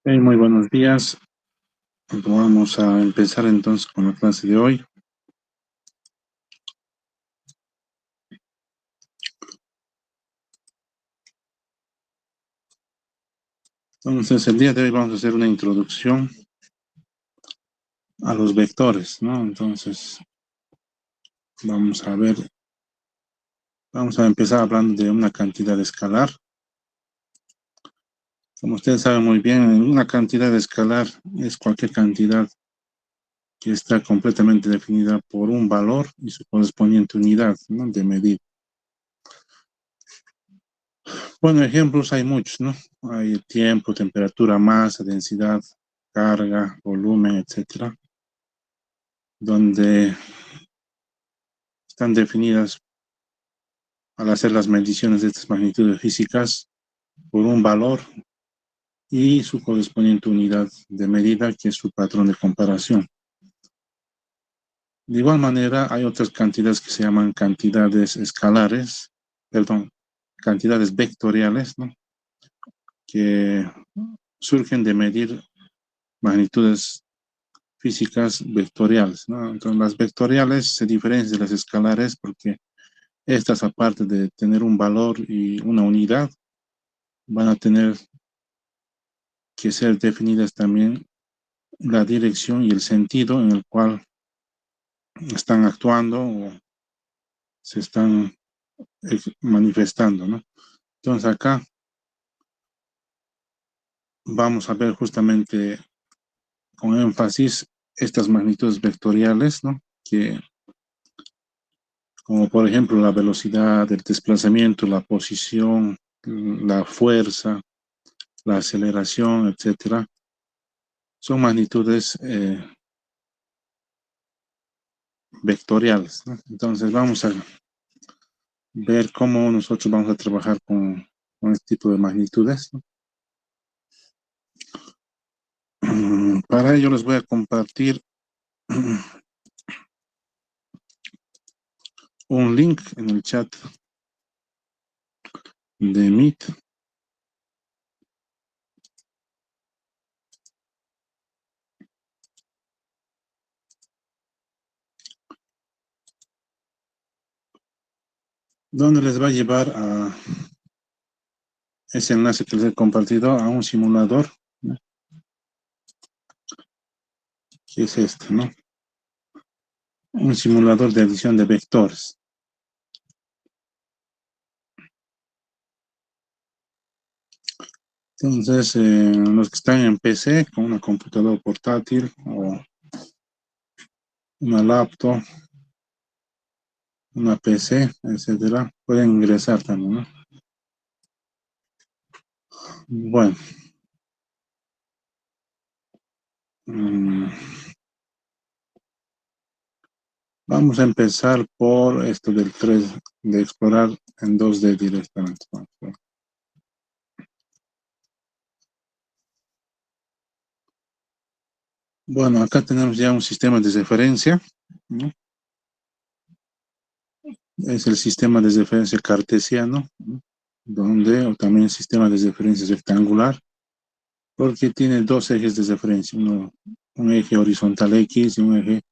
Muy buenos días. Vamos a empezar entonces con la clase de hoy. Entonces, el día de hoy vamos a hacer una introducción a los vectores, ¿no? Entonces, vamos a ver, vamos a empezar hablando de una cantidad escalar. Como ustedes saben muy bien, una cantidad escalar es cualquier cantidad que está completamente definida por un valor y su correspondiente unidad, ¿no?, de medida. Bueno, ejemplos hay muchos, ¿no? Hay tiempo, temperatura, masa, densidad, carga, volumen, etcétera, donde están definidas al hacer las mediciones de estas magnitudes físicas por un valor y su correspondiente unidad de medida, que es su patrón de comparación. De igual manera, hay otras cantidades que se llaman cantidades escalares, cantidades vectoriales, ¿no?, que surgen de medir magnitudes físicas vectoriales, ¿no? Entonces, las vectoriales se diferencian de las escalares porque estas, aparte de tener un valor y una unidad, van a tener que ser definidas también la dirección y el sentido en el cual están actuando o se están manifestando, ¿no? Entonces acá vamos a ver justamente con énfasis estas magnitudes vectoriales, ¿no?, que, como por ejemplo la velocidad, el desplazamiento, la posición, la fuerza, la aceleración, etcétera, son magnitudes vectoriales, ¿no? Entonces vamos a ver cómo nosotros vamos a trabajar con este tipo de magnitudes, ¿no? Para ello les voy a compartir un link en el chat de Meet. Donde les va a llevar a ese enlace que les he compartido a un simulador, ¿no?, que es este, ¿no? Un simulador de adición de vectores. Entonces, los que están en PC con una computadora portátil o una laptop, una PC, etcétera, pueden ingresar también, ¿no? Bueno, vamos a empezar por esto del 3, de explorar en 2D directamente. Bueno, acá tenemos ya un sistema de referencia, ¿no? Es el sistema de referencia cartesiano, ¿no?, donde, o también el sistema de referencia rectangular, porque tiene dos ejes de referencia, un eje horizontal X y un eje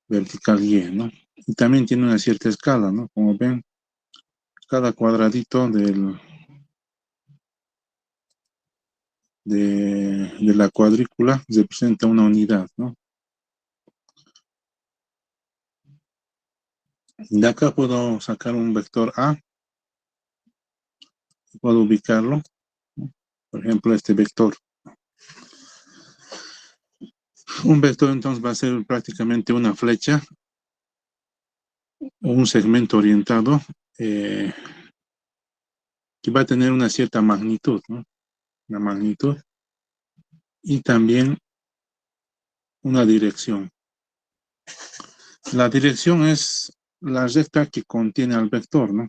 vertical Y, ¿no? Y también tiene una cierta escala, ¿no? Como ven, cada cuadradito de la cuadrícula representa una unidad, ¿no? De acá puedo sacar un vector A, puedo ubicarlo, ¿no? Por ejemplo, este vector. Un vector entonces va a ser prácticamente una flecha o un segmento orientado que va a tener una cierta magnitud, ¿no? Una magnitud y también una dirección. La dirección es la recta que contiene al vector, ¿no?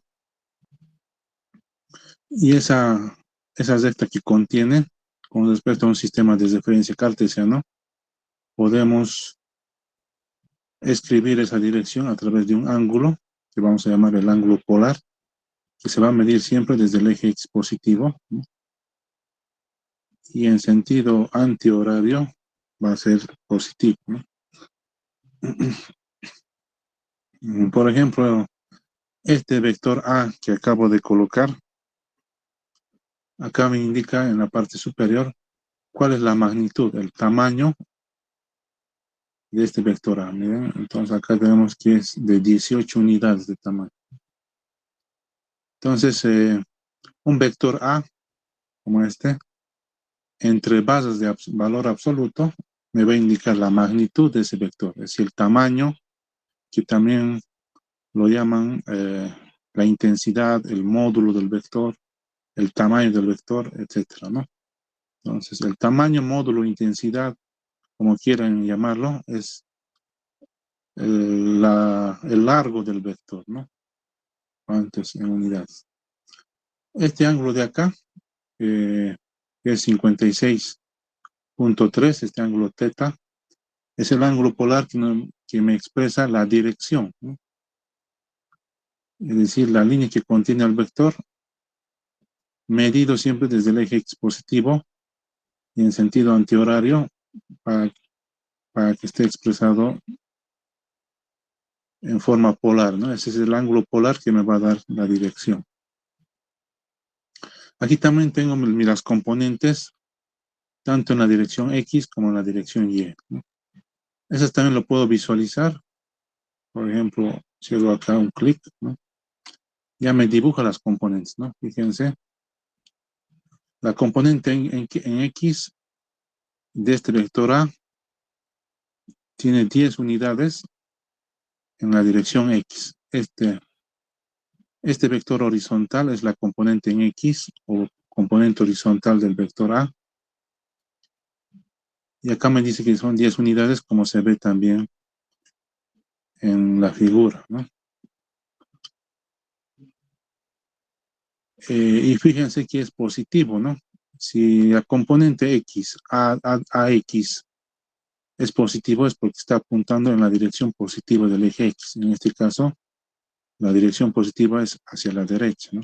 Y esa recta que contiene, con respecto a un sistema de referencia cartesiano, podemos escribir esa dirección a través de un ángulo, que vamos a llamar el ángulo polar, que se va a medir siempre desde el eje X positivo, ¿no? y en sentido antihorario va a ser positivo, ¿no? Por ejemplo, este vector A que acabo de colocar, acá me indica en la parte superior cuál es la magnitud, el tamaño de este vector A. Miren, entonces acá tenemos que es de 18 unidades de tamaño. Entonces, un vector A como este, entre bases de valor absoluto, me va a indicar la magnitud de ese vector, es decir, el tamaño, que también lo llaman la intensidad, el módulo del vector, el tamaño del vector, etcétera, ¿no? Entonces, el tamaño, módulo, intensidad, como quieran llamarlo, es el largo del vector, ¿no? Antes en unidades. Este ángulo de acá, que es 56.3, este ángulo teta, es el ángulo polar que me expresa la dirección, ¿no? Es decir, la línea que contiene el vector, medido siempre desde el eje X positivo y en sentido antihorario para que esté expresado en forma polar, ¿no? Ese es el ángulo polar que me va a dar la dirección. Aquí también tengo las componentes, tanto en la dirección X como en la dirección Y, ¿no? Esas también lo puedo visualizar. Por ejemplo, si hago acá un clic, ¿no? Ya me dibuja las componentes, ¿no? Fíjense. La componente en X de este vector A tiene 10 unidades en la dirección X. Este vector horizontal es la componente en X o componente horizontal del vector A. Y acá me dice que son 10 unidades, como se ve también en la figura, ¿no? Y fíjense que es positivo, ¿no? Si la componente X, AX, es positivo, es porque está apuntando en la dirección positiva del eje X. En este caso, la dirección positiva es hacia la derecha, ¿no?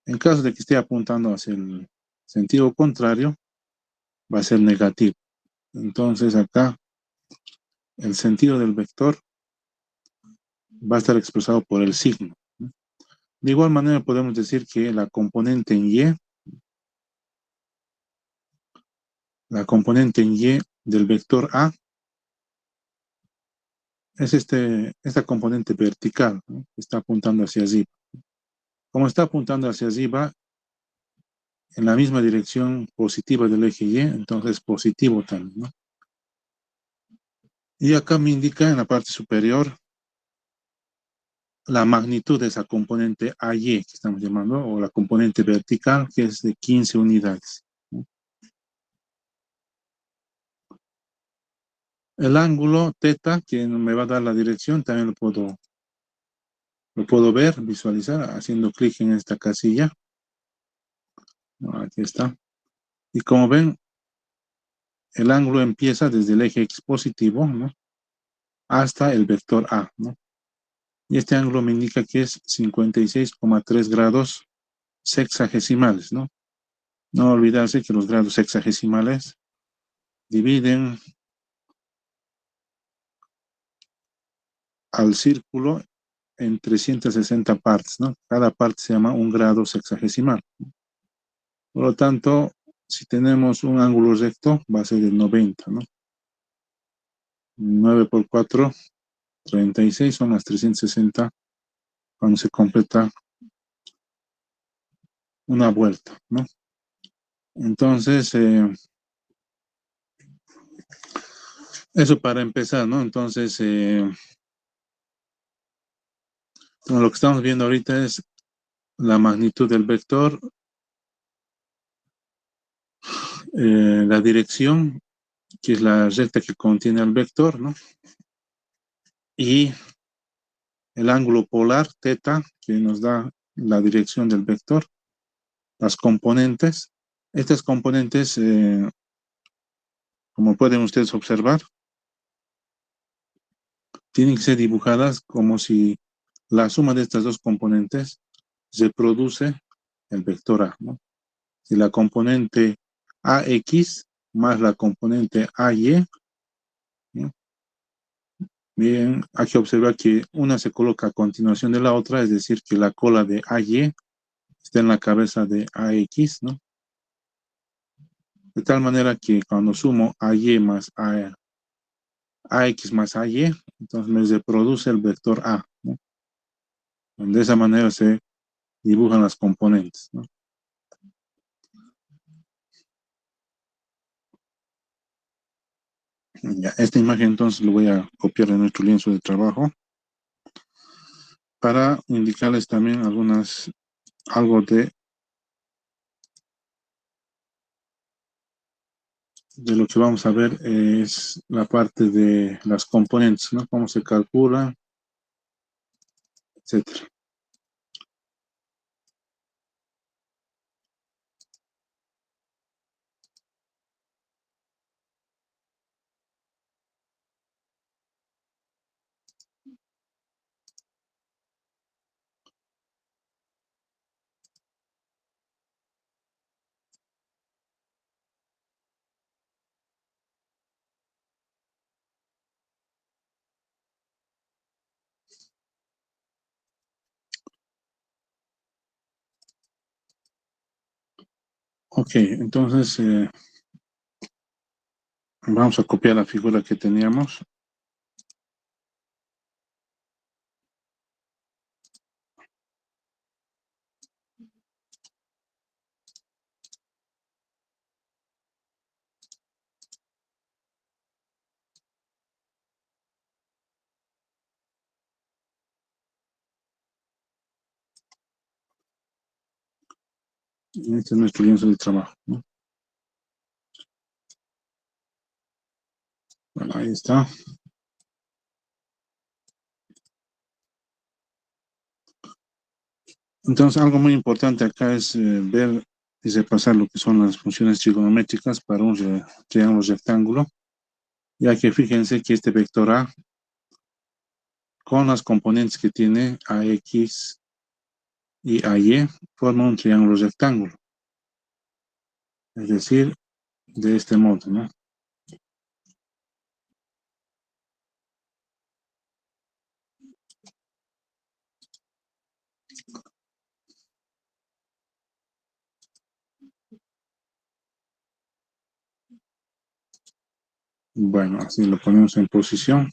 En caso de que esté apuntando hacia el sentido contrario, va a ser negativo. Entonces acá el sentido del vector va a estar expresado por el signo, ¿no? De igual manera podemos decir que la componente en Y del vector A es esta componente vertical, ¿no? Está apuntando hacia arriba. Como está apuntando hacia arriba, en la misma dirección positiva del eje Y, entonces positivo también, ¿no? Y acá me indica en la parte superior la magnitud de esa componente AY que estamos llamando, o la componente vertical, que es de 15 unidades, ¿no? El ángulo teta, que me va a dar la dirección, también lo puedo ver, visualizar, haciendo clic en esta casilla. Aquí está. Y como ven, el ángulo empieza desde el eje X positivo, ¿no? Hasta el vector A, ¿no? Y este ángulo me indica que es 56,3 grados sexagesimales, ¿no? No olvidarse que los grados sexagesimales dividen al círculo en 360 partes, ¿no? Cada parte se llama un grado sexagesimal. Por lo tanto, si tenemos un ángulo recto, va a ser de 90, ¿no? 9 por 4, 36, son las 360 cuando se completa una vuelta, ¿no? Entonces, eso para empezar, ¿no? Entonces, lo que estamos viendo ahorita es la magnitud del vector, la dirección, que es la recta que contiene el vector, ¿no? Y el ángulo polar, teta, que nos da la dirección del vector, las componentes. Estas componentes, como pueden ustedes observar, tienen que ser dibujadas como si la suma de estas dos componentes reproduce el vector A, ¿no? Si la componente AX más la componente AY. ¿No? Bien, hay que observar que una se coloca a continuación de la otra, es decir, que la cola de AY está en la cabeza de AX, ¿no? De tal manera que cuando sumo AY más AX más AY, entonces me reproduce el vector A, ¿no? De esa manera se dibujan las componentes, ¿no? Ya, esta imagen entonces lo voy a copiar en nuestro lienzo de trabajo para indicarles también algo de lo que vamos a ver es la parte de las componentes, ¿no? Cómo se calcula, etcétera. Ok, entonces vamos a copiar la figura que teníamos. Este es nuestro lienzo de trabajo, ¿no? Bueno, ahí está. Entonces, algo muy importante acá es ver y repasar lo que son las funciones trigonométricas para un triángulo rectángulo, ya que fíjense que este vector A, con las componentes que tiene AX y AY, forma un triángulo rectángulo. Es decir, de este modo, ¿no? Bueno, así lo ponemos en posición.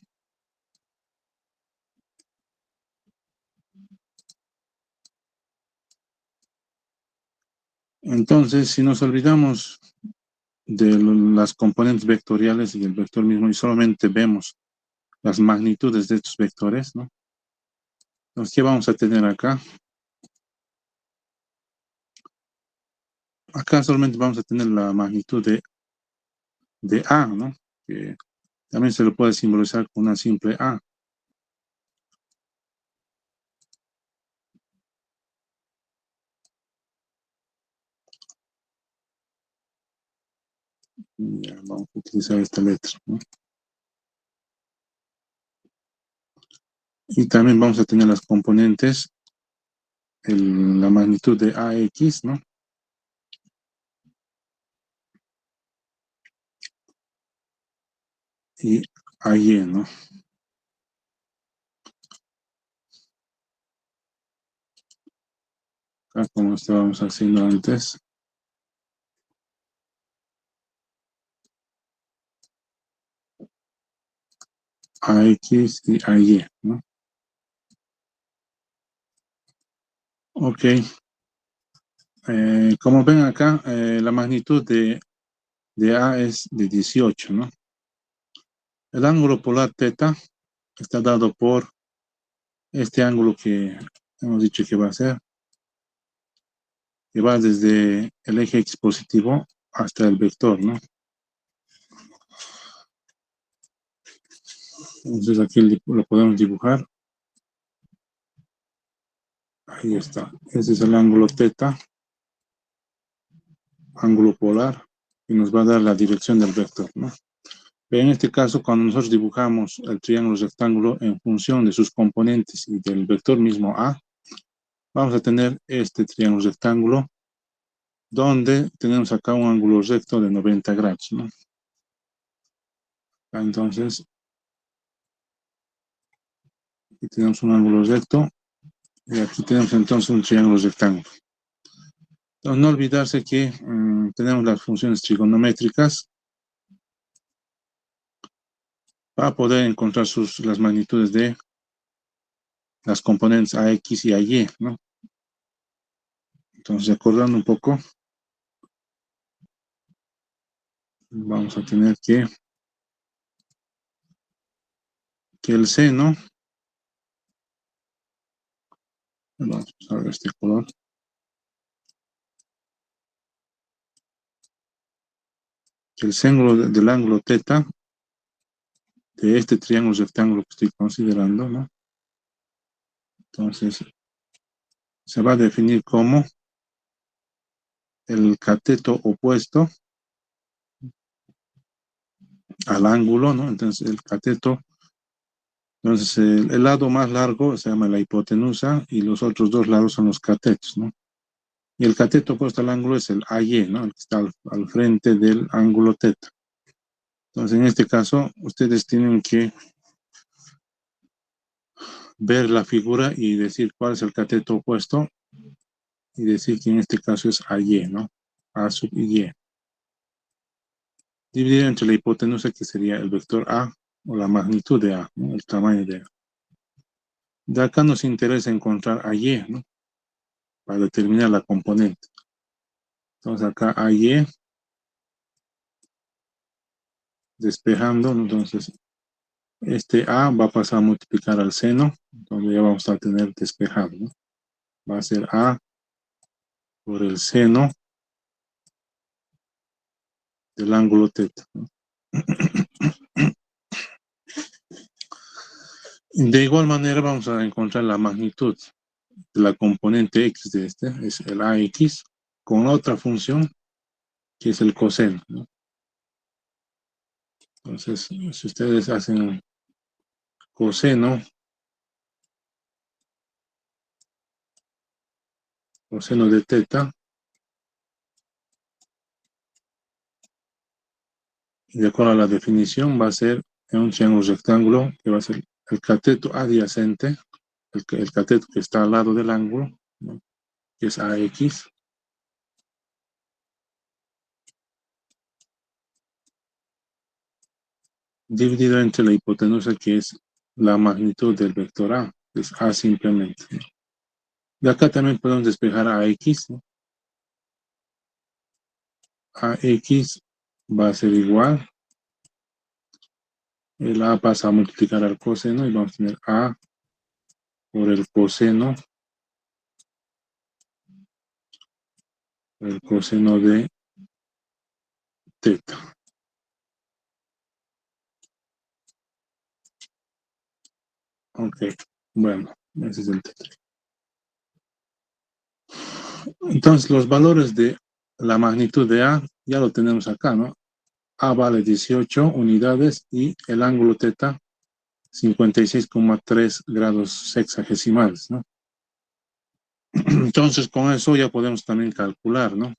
Entonces, si nos olvidamos de las componentes vectoriales y del vector mismo y solamente vemos las magnitudes de estos vectores, ¿no? Entonces, ¿qué vamos a tener acá? Acá solamente vamos a tener la magnitud de A, ¿no? Que también se lo puede simbolizar con una simple A. Ya, vamos a utilizar esta letra, ¿no? Y también vamos a tener las componentes, la magnitud de AX, ¿no? Y AY, ¿no? Acá como estábamos haciendo antes. AX y AY, ¿no? Ok. Como ven acá, la magnitud de A es de 18, ¿no? El ángulo polar θ está dado por este ángulo que hemos dicho que va a ser, que va desde el eje X positivo hasta el vector, ¿no? Entonces aquí lo podemos dibujar. Ahí está. Ese es el ángulo θ, ángulo polar, y nos va a dar la dirección del vector, ¿no? En este caso, cuando nosotros dibujamos el triángulo rectángulo en función de sus componentes y del vector mismo A, vamos a tener este triángulo rectángulo donde tenemos acá un ángulo recto de 90 grados, ¿no? Entonces, aquí tenemos un ángulo recto y aquí tenemos entonces un triángulo rectángulo. Entonces, no olvidarse que tenemos las funciones trigonométricas para poder encontrar las magnitudes de las componentes AX y AY, ¿no? Entonces, recordando un poco, vamos a tener que el seno, vamos a usar este color, que el seno del ángulo teta de este triángulo rectángulo que estoy considerando, ¿no? Entonces, se va a definir como el cateto opuesto al ángulo, ¿no? Entonces, el cateto, entonces el lado más largo se llama la hipotenusa y los otros dos lados son los catetos, ¿no? Y el cateto opuesto al ángulo es el AY, ¿no? El que está al frente del ángulo teta. Entonces, en este caso, ustedes tienen que ver la figura y decir cuál es el cateto opuesto y decir que en este caso es AY, ¿no? A sub Y. Dividir entre la hipotenusa, que sería el vector A, o la magnitud de A, ¿no? El tamaño de A. De acá nos interesa encontrar AY, ¿no? Para determinar la componente. Entonces acá AY, despejando, ¿no? Entonces este A va a pasar a multiplicar al seno, donde ya vamos a tener despejado, ¿no? Va a ser A por el seno del ángulo teta, ¿no? De igual manera vamos a encontrar la magnitud de la componente X de este, es el AX, con otra función que es el coseno, ¿no? Entonces, si ustedes hacen coseno de teta, de acuerdo a la definición, va a ser en un triángulo rectángulo que va a ser el cateto adyacente, el cateto que está al lado del ángulo, ¿no? Que es AX, dividido entre la hipotenusa, que es la magnitud del vector A, que es A simplemente, ¿no? De acá también podemos despejar a AX, ¿no? AX va a ser igual, el A pasa a multiplicar al coseno y vamos a tener A por el coseno de teta. Ok, bueno, ese es el teta. Entonces, los valores de la magnitud de A ya lo tenemos acá, ¿no? A vale 18 unidades y el ángulo teta 56,3 grados sexagesimales, ¿no? Entonces, con eso ya podemos también calcular, ¿no?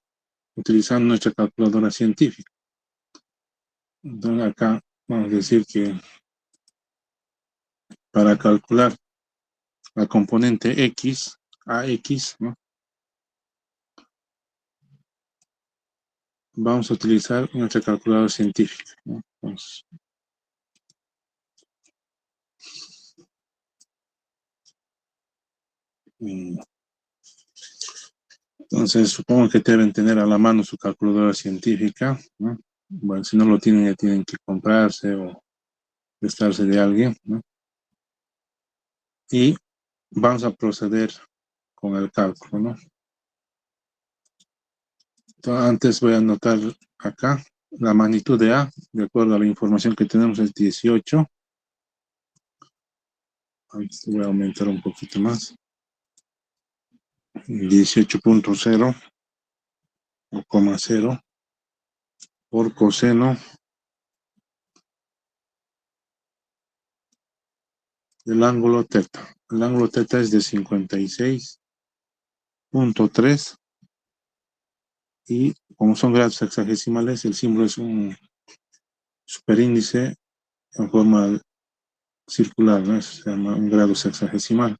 Utilizando nuestra calculadora científica. Entonces, acá vamos a decir que para calcular la componente X, AX, ¿no? Vamos a utilizar nuestra calculadora científica, ¿no? Entonces, supongo que deben tener a la mano su calculadora científica, ¿no? Bueno, si no lo tienen, ya tienen que comprarse o prestarse de alguien, ¿no? Y vamos a proceder con el cálculo, ¿no? Entonces, antes voy a anotar acá la magnitud de A, de acuerdo a la información que tenemos, es 18. Antes voy a aumentar un poquito más. 18.0 o coma 0 por coseno del ángulo teta. El ángulo teta es de 56.3 y como son grados sexagesimales, el símbolo es un superíndice en forma circular, ¿no? Eso se llama un grado sexagesimal.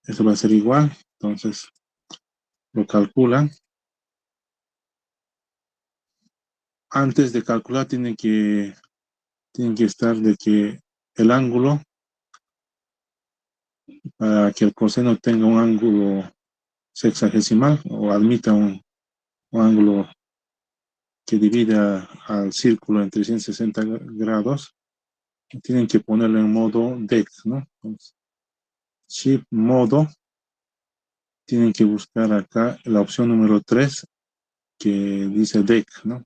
Esto va a ser igual, entonces lo calculan. Antes de calcular tienen que estar de que el ángulo, para que el coseno tenga un ángulo sexagesimal o admita un ángulo que divida al círculo en 360 grados, tienen que ponerlo en modo DEC, ¿no? Entonces, Shift modo, tienen que buscar acá la opción número 3 que dice DEC, ¿no?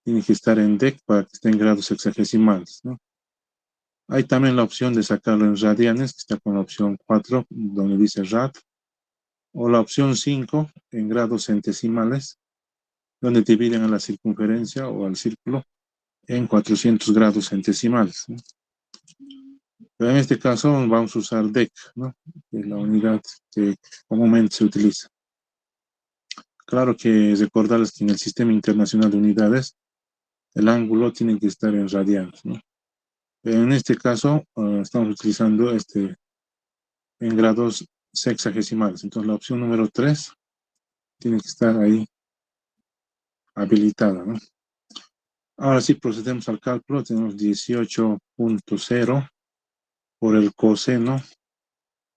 Tiene que estar en DEC para que esté en grados sexagesimales, ¿no? Hay también la opción de sacarlo en radianes, que está con la opción 4, donde dice rad, o la opción 5 en grados centesimales, donde dividen a la circunferencia o al círculo en 400 grados centesimales, ¿no? Pero en este caso vamos a usar DEC, ¿no? Que es la unidad que comúnmente se utiliza. Claro que recordarles que en el Sistema Internacional de Unidades el ángulo tiene que estar en radianes, ¿no? Pero en este caso estamos utilizando en grados sexagesimales. Entonces la opción número 3 tiene que estar ahí habilitada, ¿no? Ahora sí procedemos al cálculo. Tenemos 18.0 por el coseno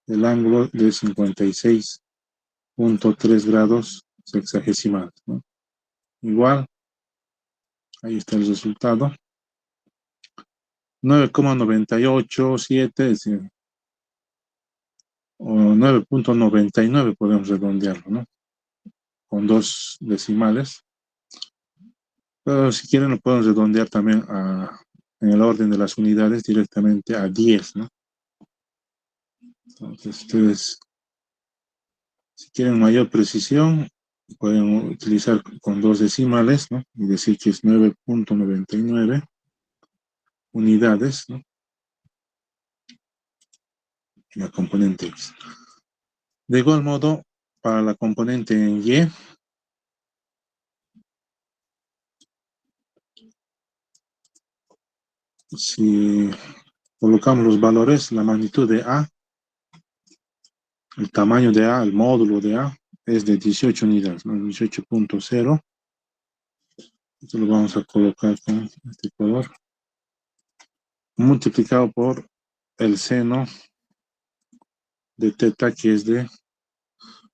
del ángulo de 56.3 grados sexagesimales, ¿no? Igual, ahí está el resultado. 9,987, es decir, o 9.99 podemos redondearlo, ¿no? Con dos decimales. Pero si quieren lo podemos redondear también en el orden de las unidades directamente a 10, ¿no? Entonces ustedes, si quieren mayor precisión, pueden utilizar con dos decimales, ¿no? Y decir que es 9.99 unidades, ¿no? La componente X. De igual modo, para la componente en Y, si colocamos los valores, la magnitud de A, el tamaño de A, el módulo de A, es de 18 unidades, ¿no? 18.0. Esto lo vamos a colocar con este color. Multiplicado por el seno de teta, que es de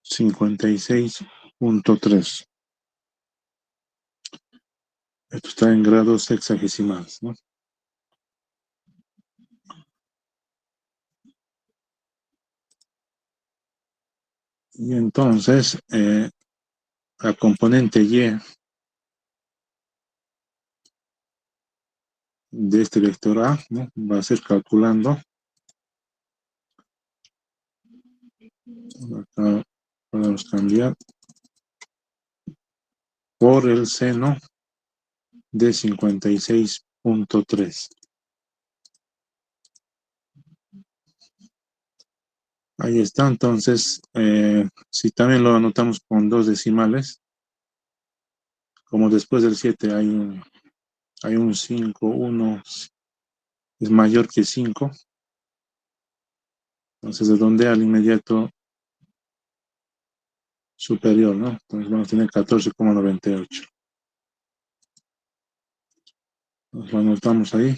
56.3. Esto está en grados sexagesimales, ¿no? Y entonces, la componente Y de este vector A, ¿no? Va a ser calculando. Acá podemos cambiar por el seno de 56.3. Ahí está. Entonces, si también lo anotamos con dos decimales, como después del 7 hay un 5, 1 es mayor que 5, entonces redondea al inmediato superior, ¿no? Entonces vamos a tener 14,98. Nos lo anotamos ahí.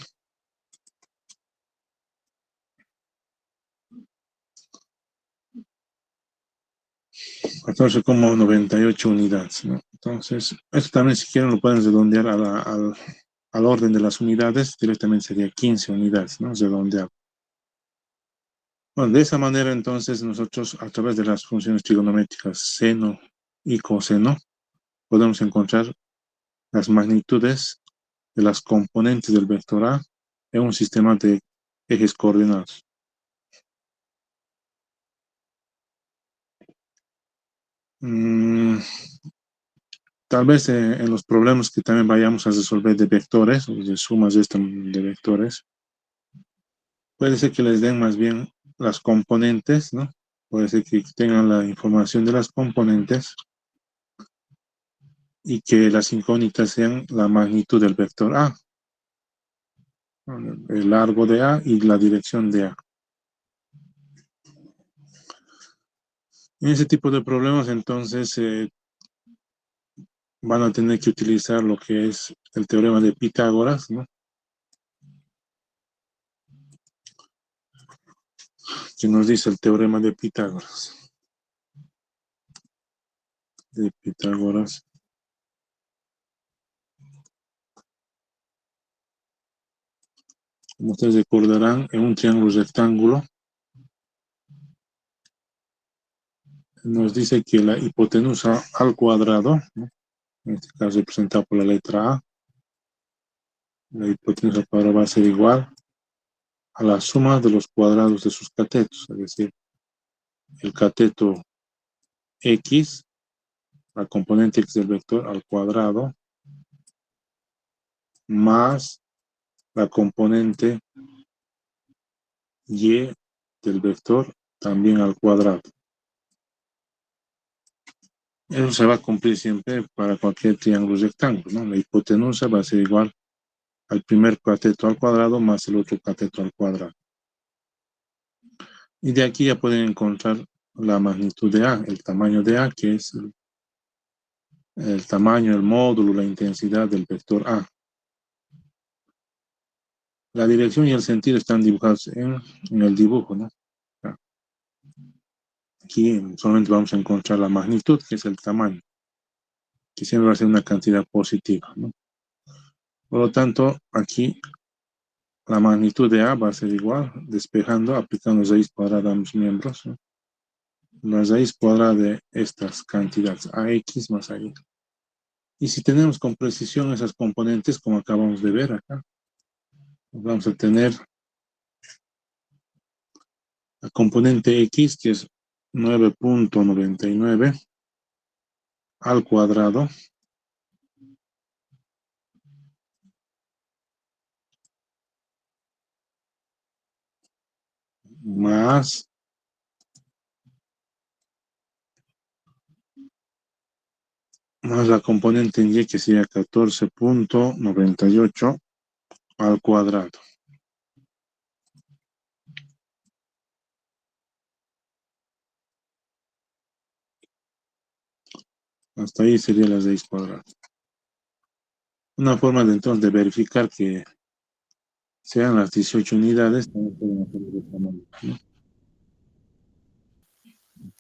14,98 unidades, ¿no? Entonces, esto también si quieren lo pueden redondear al orden de las unidades, directamente sería 15 unidades, ¿no? Redondeado. Bueno, de esa manera entonces nosotros a través de las funciones trigonométricas seno y coseno podemos encontrar las magnitudes de las componentes del vector A en un sistema de ejes coordenados. Tal vez en los problemas que también vayamos a resolver de vectores, o de sumas de vectores, puede ser que les den más bien las componentes, ¿no? Puede ser que tengan la información de las componentes y que las incógnitas sean la magnitud del vector A, el largo de A y la dirección de A. En ese tipo de problemas, entonces, van a tener que utilizar lo que es el teorema de Pitágoras, ¿no? Que nos dice el teorema de Pitágoras. De Pitágoras. Como ustedes recordarán, en un triángulo rectángulo nos dice que la hipotenusa al cuadrado, ¿no? En este caso representada por la letra A, la hipotenusa al cuadrado va a ser igual a la suma de los cuadrados de sus catetos, es decir, el cateto X, la componente X del vector al cuadrado, más la componente Y del vector también al cuadrado. Eso se va a cumplir siempre para cualquier triángulo rectángulo, ¿no? La hipotenusa va a ser igual al primer cateto al cuadrado más el otro cateto al cuadrado. Y de aquí ya pueden encontrar la magnitud de A, el tamaño de A, que es el tamaño, el módulo, la intensidad del vector A. La dirección y el sentido están dibujados en el dibujo, ¿no? Aquí solamente vamos a encontrar la magnitud, que es el tamaño, que siempre va a ser una cantidad positiva, ¿no? Por lo tanto, aquí la magnitud de A va a ser igual, despejando, aplicando raíz cuadrada a los miembros, ¿no? La raíz cuadrada de estas cantidades, AX más AY. Y si tenemos con precisión esas componentes, como acabamos de ver acá, vamos a tener la componente X, que es 9.99 al cuadrado, más la componente en Y, que sería 14.98 al cuadrado. Hasta ahí sería la raíz cuadrada. Una forma de entonces de verificar que sean las 18 unidades, también pueden hacerlo de esta manera, ¿no?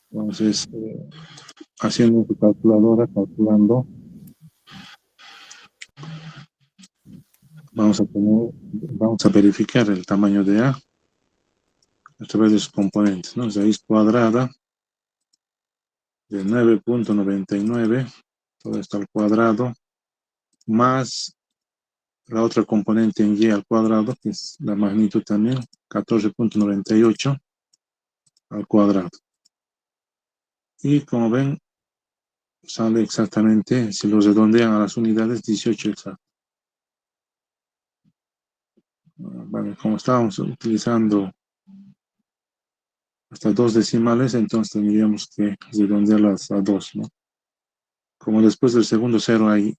Entonces, haciendo tu calculadora, calculando, vamos a verificar el tamaño de A través de sus componentes, ¿no? Raíz cuadrada de 9.99, todo esto al cuadrado, más la otra componente en Y al cuadrado, que es la magnitud también, 14.98 al cuadrado. Y como ven, sale exactamente, si lo redondean a las unidades, 18 exacto. Vale, como estábamos utilizando hasta 2 decimales, entonces tendríamos que redondearlas a 2, ¿no? Como después del segundo cero hay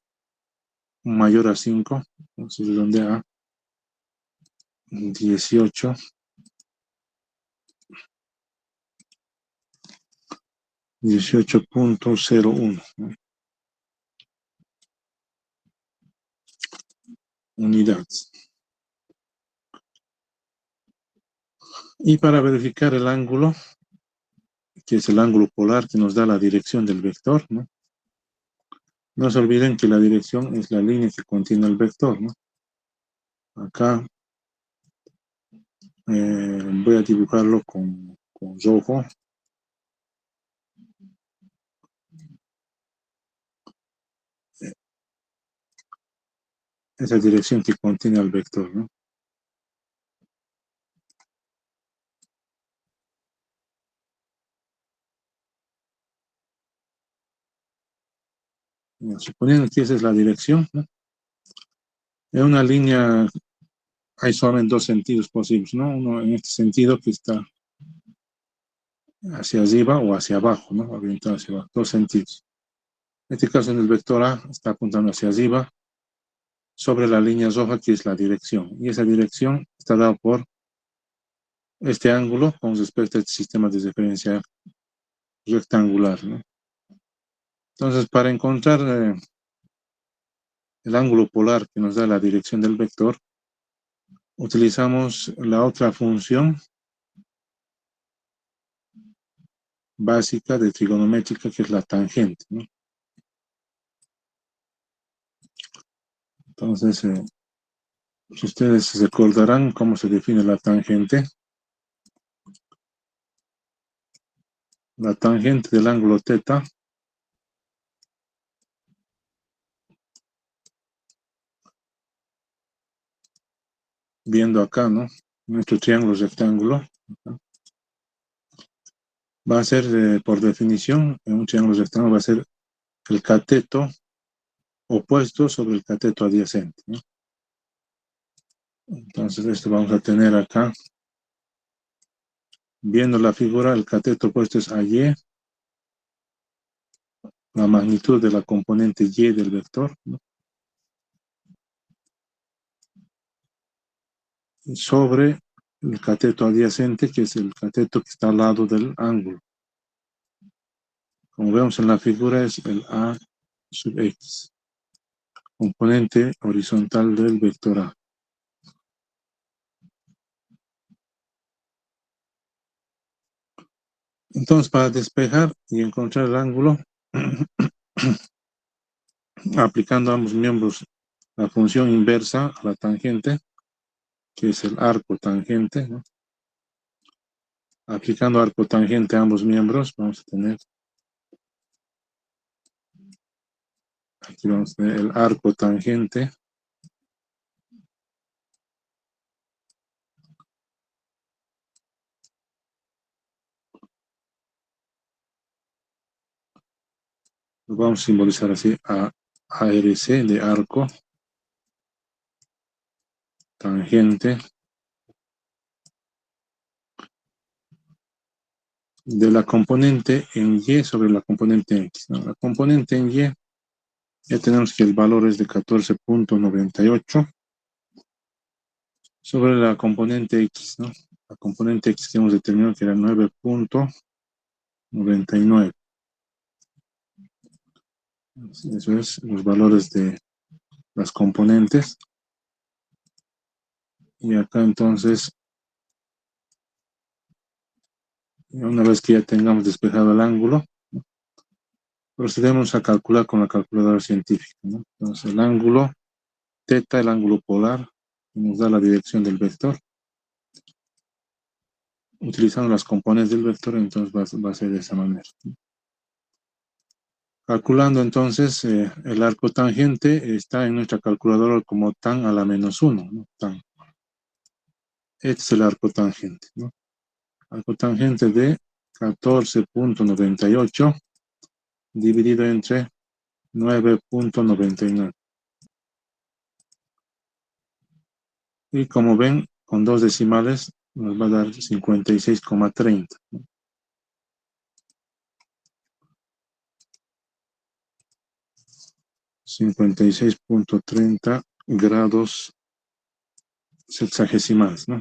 un mayor a 5, entonces redondea a 18. 18.01, ¿no? Unidades. Y para verificar el ángulo, que es el ángulo polar que nos da la dirección del vector, ¿no? No se olviden que la dirección es la línea que contiene el vector, ¿no? Acá voy a dibujarlo con rojo. Esa dirección que contiene el vector, ¿no? Suponiendo que esa es la dirección, ¿no? En una línea hay solamente dos sentidos posibles, ¿no? Uno en este sentido que está hacia arriba o hacia abajo, ¿no? Orientado hacia abajo, dos sentidos. En este caso, en el vector A está apuntando hacia arriba, sobre la línea roja que es la dirección. Y esa dirección está dada por este ángulo con respecto a este sistema de referencia rectangular, ¿no? Entonces, para encontrar el ángulo polar que nos da la dirección del vector, utilizamos la otra función básica de trigonométrica que es la tangente, ¿no? Entonces, si ustedes recordarán cómo se define la tangente del ángulo θ viendo acá, ¿no? Nuestro triángulo rectángulo, ¿no? Va a ser, por definición, en un triángulo rectángulo va a ser el cateto opuesto sobre el cateto adyacente, ¿no? Entonces, esto vamos a tener acá. Viendo la figura, el cateto opuesto es AY, la magnitud de la componente Y del vector, ¿no? Sobre el cateto adyacente, que es el cateto que está al lado del ángulo. Como vemos en la figura, es el A sub X, componente horizontal del vector A. Entonces, para despejar y encontrar el ángulo, aplicando a ambos miembros la función inversa a la tangente, que es el arco tangente, ¿no? Aplicando arco tangente a ambos miembros, vamos a tener, aquí vamos a tener el arco tangente lo vamos a simbolizar así, a ARC de arco tangente de la componente en Y sobre la componente en X, ¿no? La componente en Y, ya tenemos que el valor es de 14.98 sobre la componente X, ¿no? La componente X que hemos determinado que era 9.99. Eso es los valores de las componentes. Y acá entonces, una vez que ya tengamos despejado el ángulo, procedemos a calcular con la calculadora científica, ¿no? Entonces el ángulo θ, el ángulo polar, nos da la dirección del vector. Utilizando las componentes del vector, entonces va a ser de esa manera. Calculando entonces el arco tangente está en nuestra calculadora como tan a la -1, ¿no? Tan. Este es el arco tangente, ¿no? Arco tangente de 14.98 dividido entre 9.99. Y como ven, con dos decimales nos va a dar 56,30. 56.30 grados sexagesimales, ¿no?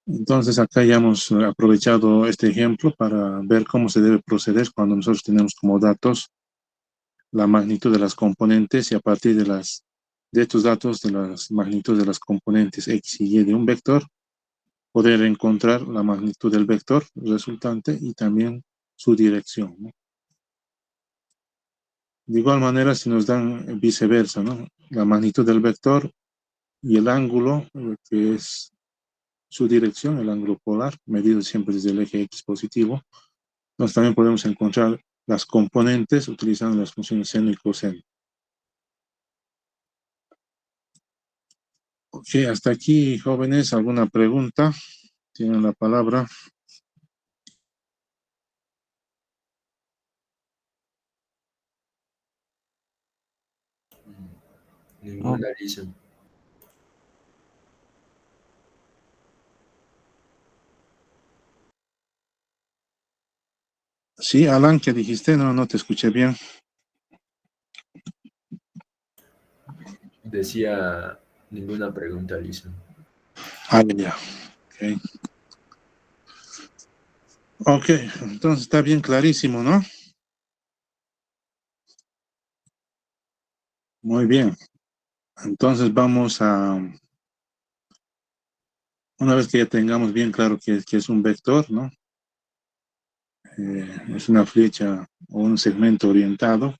Entonces acá ya hemos aprovechado este ejemplo para ver cómo se debe proceder cuando nosotros tenemos como datos la magnitud de las componentes y a partir de estos datos de las magnitudes de las componentes X y Y de un vector, poder encontrar la magnitud del vector resultante y también su dirección, ¿no? De igual manera, si nos dan viceversa, ¿no? La magnitud del vector y el ángulo, que es su dirección, el ángulo polar, medido siempre desde el eje X positivo. Entonces también podemos encontrar las componentes utilizando las funciones seno y coseno. Ok, hasta aquí, jóvenes, ¿alguna pregunta? Tienen la palabra. Ninguna, Lisa. Sí, Alan, ¿qué dijiste? No te escuché bien. Decía ninguna pregunta, Lisa. Ah, ya. Ok. Ok, entonces está bien clarísimo, ¿no? Muy bien. Entonces vamos a, una vez que ya tengamos bien claro que es un vector, ¿no? Es una flecha o un segmento orientado.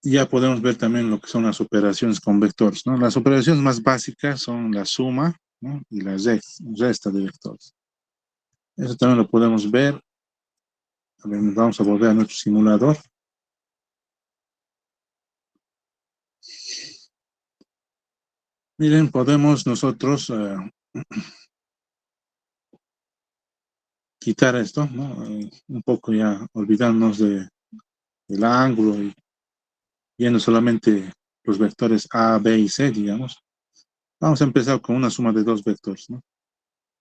Ya podemos ver también lo que son las operaciones con vectores, ¿no? Las operaciones más básicas son la suma, ¿no? Y la resta de vectores. Eso también lo podemos ver. A ver, vamos a volver a nuestro simulador. Miren, podemos nosotros quitar esto, ¿no? Un poco ya olvidarnos del ángulo y viendo solamente los vectores A, B y C, digamos. Vamos a empezar con una suma de dos vectores, ¿no?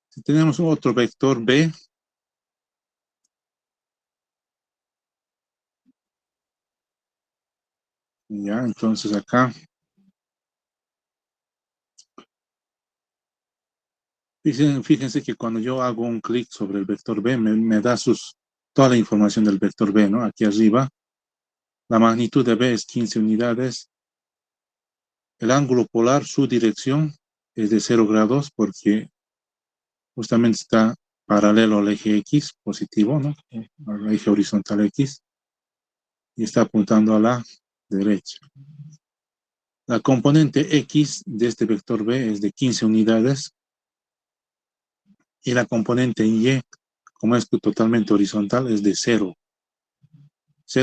Si tenemos otro vector B, ya, entonces acá, fíjense que cuando yo hago un clic sobre el vector B, me da toda la información del vector B, ¿no? Aquí arriba, la magnitud de B es 15 unidades, el ángulo polar, su dirección, es de 0 grados porque justamente está paralelo al eje X, positivo, ¿no? Al eje horizontal X, y está apuntando a la derecha. La componente X de este vector B es de 15 unidades, y la componente Y, como es totalmente horizontal, es de 0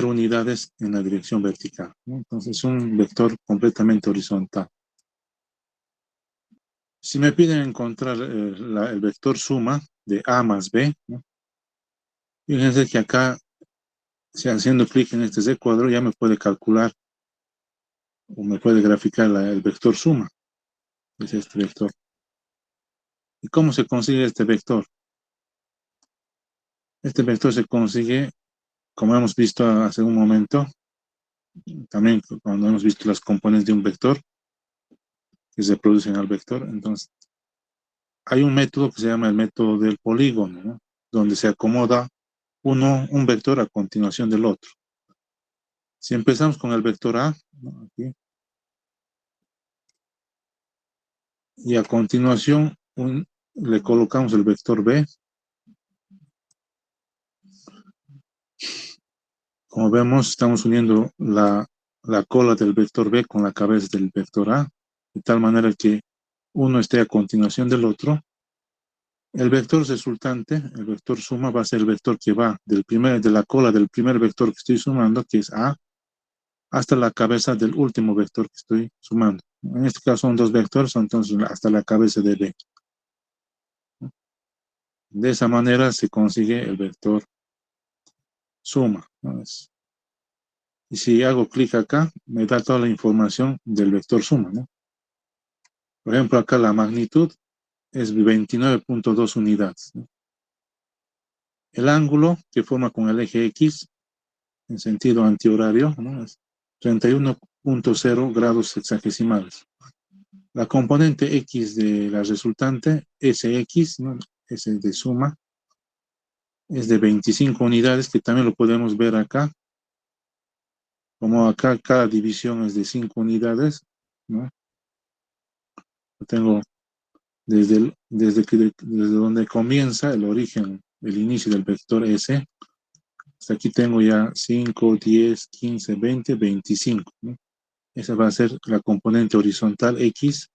unidades en la dirección vertical, ¿no? Entonces es un vector completamente horizontal. Si me piden encontrar el vector suma de A más B, ¿no? Fíjense que acá, si haciendo clic en este Z cuadro, ya me puede calcular o me puede graficar el vector suma, es este vector. ¿Y cómo se consigue este vector? Este vector se consigue, como hemos visto hace un momento, también cuando hemos visto las componentes de un vector que se producen al vector. Entonces, hay un método que se llama el método del polígono, ¿no? Donde se acomoda un vector a continuación del otro. Si empezamos con el vector A, ¿no? Aquí, y a continuación le colocamos el vector B. Como vemos, estamos uniendo la cola del vector B con la cabeza del vector A, de tal manera que uno esté a continuación del otro. El vector resultante, el vector suma, va a ser el vector que va de la cola del primer vector que estoy sumando, que es A, hasta la cabeza del último vector que estoy sumando. En este caso son dos vectores, entonces hasta la cabeza de B. De esa manera se consigue el vector suma, ¿no? Y si hago clic acá, me da toda la información del vector suma, ¿no? Por ejemplo, acá la magnitud es 29.2 unidades, ¿no? El ángulo que forma con el eje X en sentido antihorario, ¿no? Es 31.0 grados sexagesimales. La componente X de la resultante, Sx, ¿no? S de suma, es de 25 unidades, que también lo podemos ver acá. Como acá cada división es de 5 unidades, ¿no? Yo tengo desde donde comienza el origen, el inicio del vector S, hasta aquí tengo ya 5, 10, 15, 20, 25, ¿no? Esa va a ser la componente horizontal X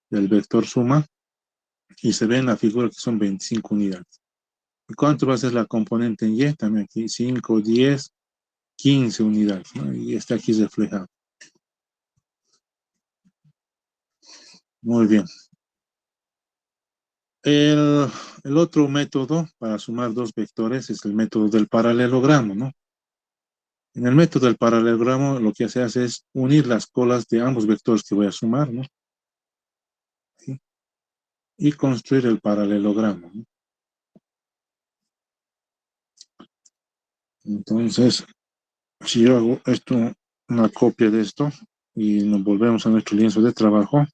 del vector suma, y se ve en la figura que son 25 unidades. ¿Y cuánto va a ser la componente en Y? También aquí 5, 10, 15 unidades, ¿no? Y está aquí reflejado. Muy bien. El otro método para sumar dos vectores es el método del paralelogramo, ¿no? En el método del paralelogramo lo que se hace es unir las colas de ambos vectores que voy a sumar, ¿no? ¿Sí? Y construir el paralelogramo, ¿no? Entonces, si yo hago esto, una copia de esto, y nos volvemos a nuestro lienzo de trabajo,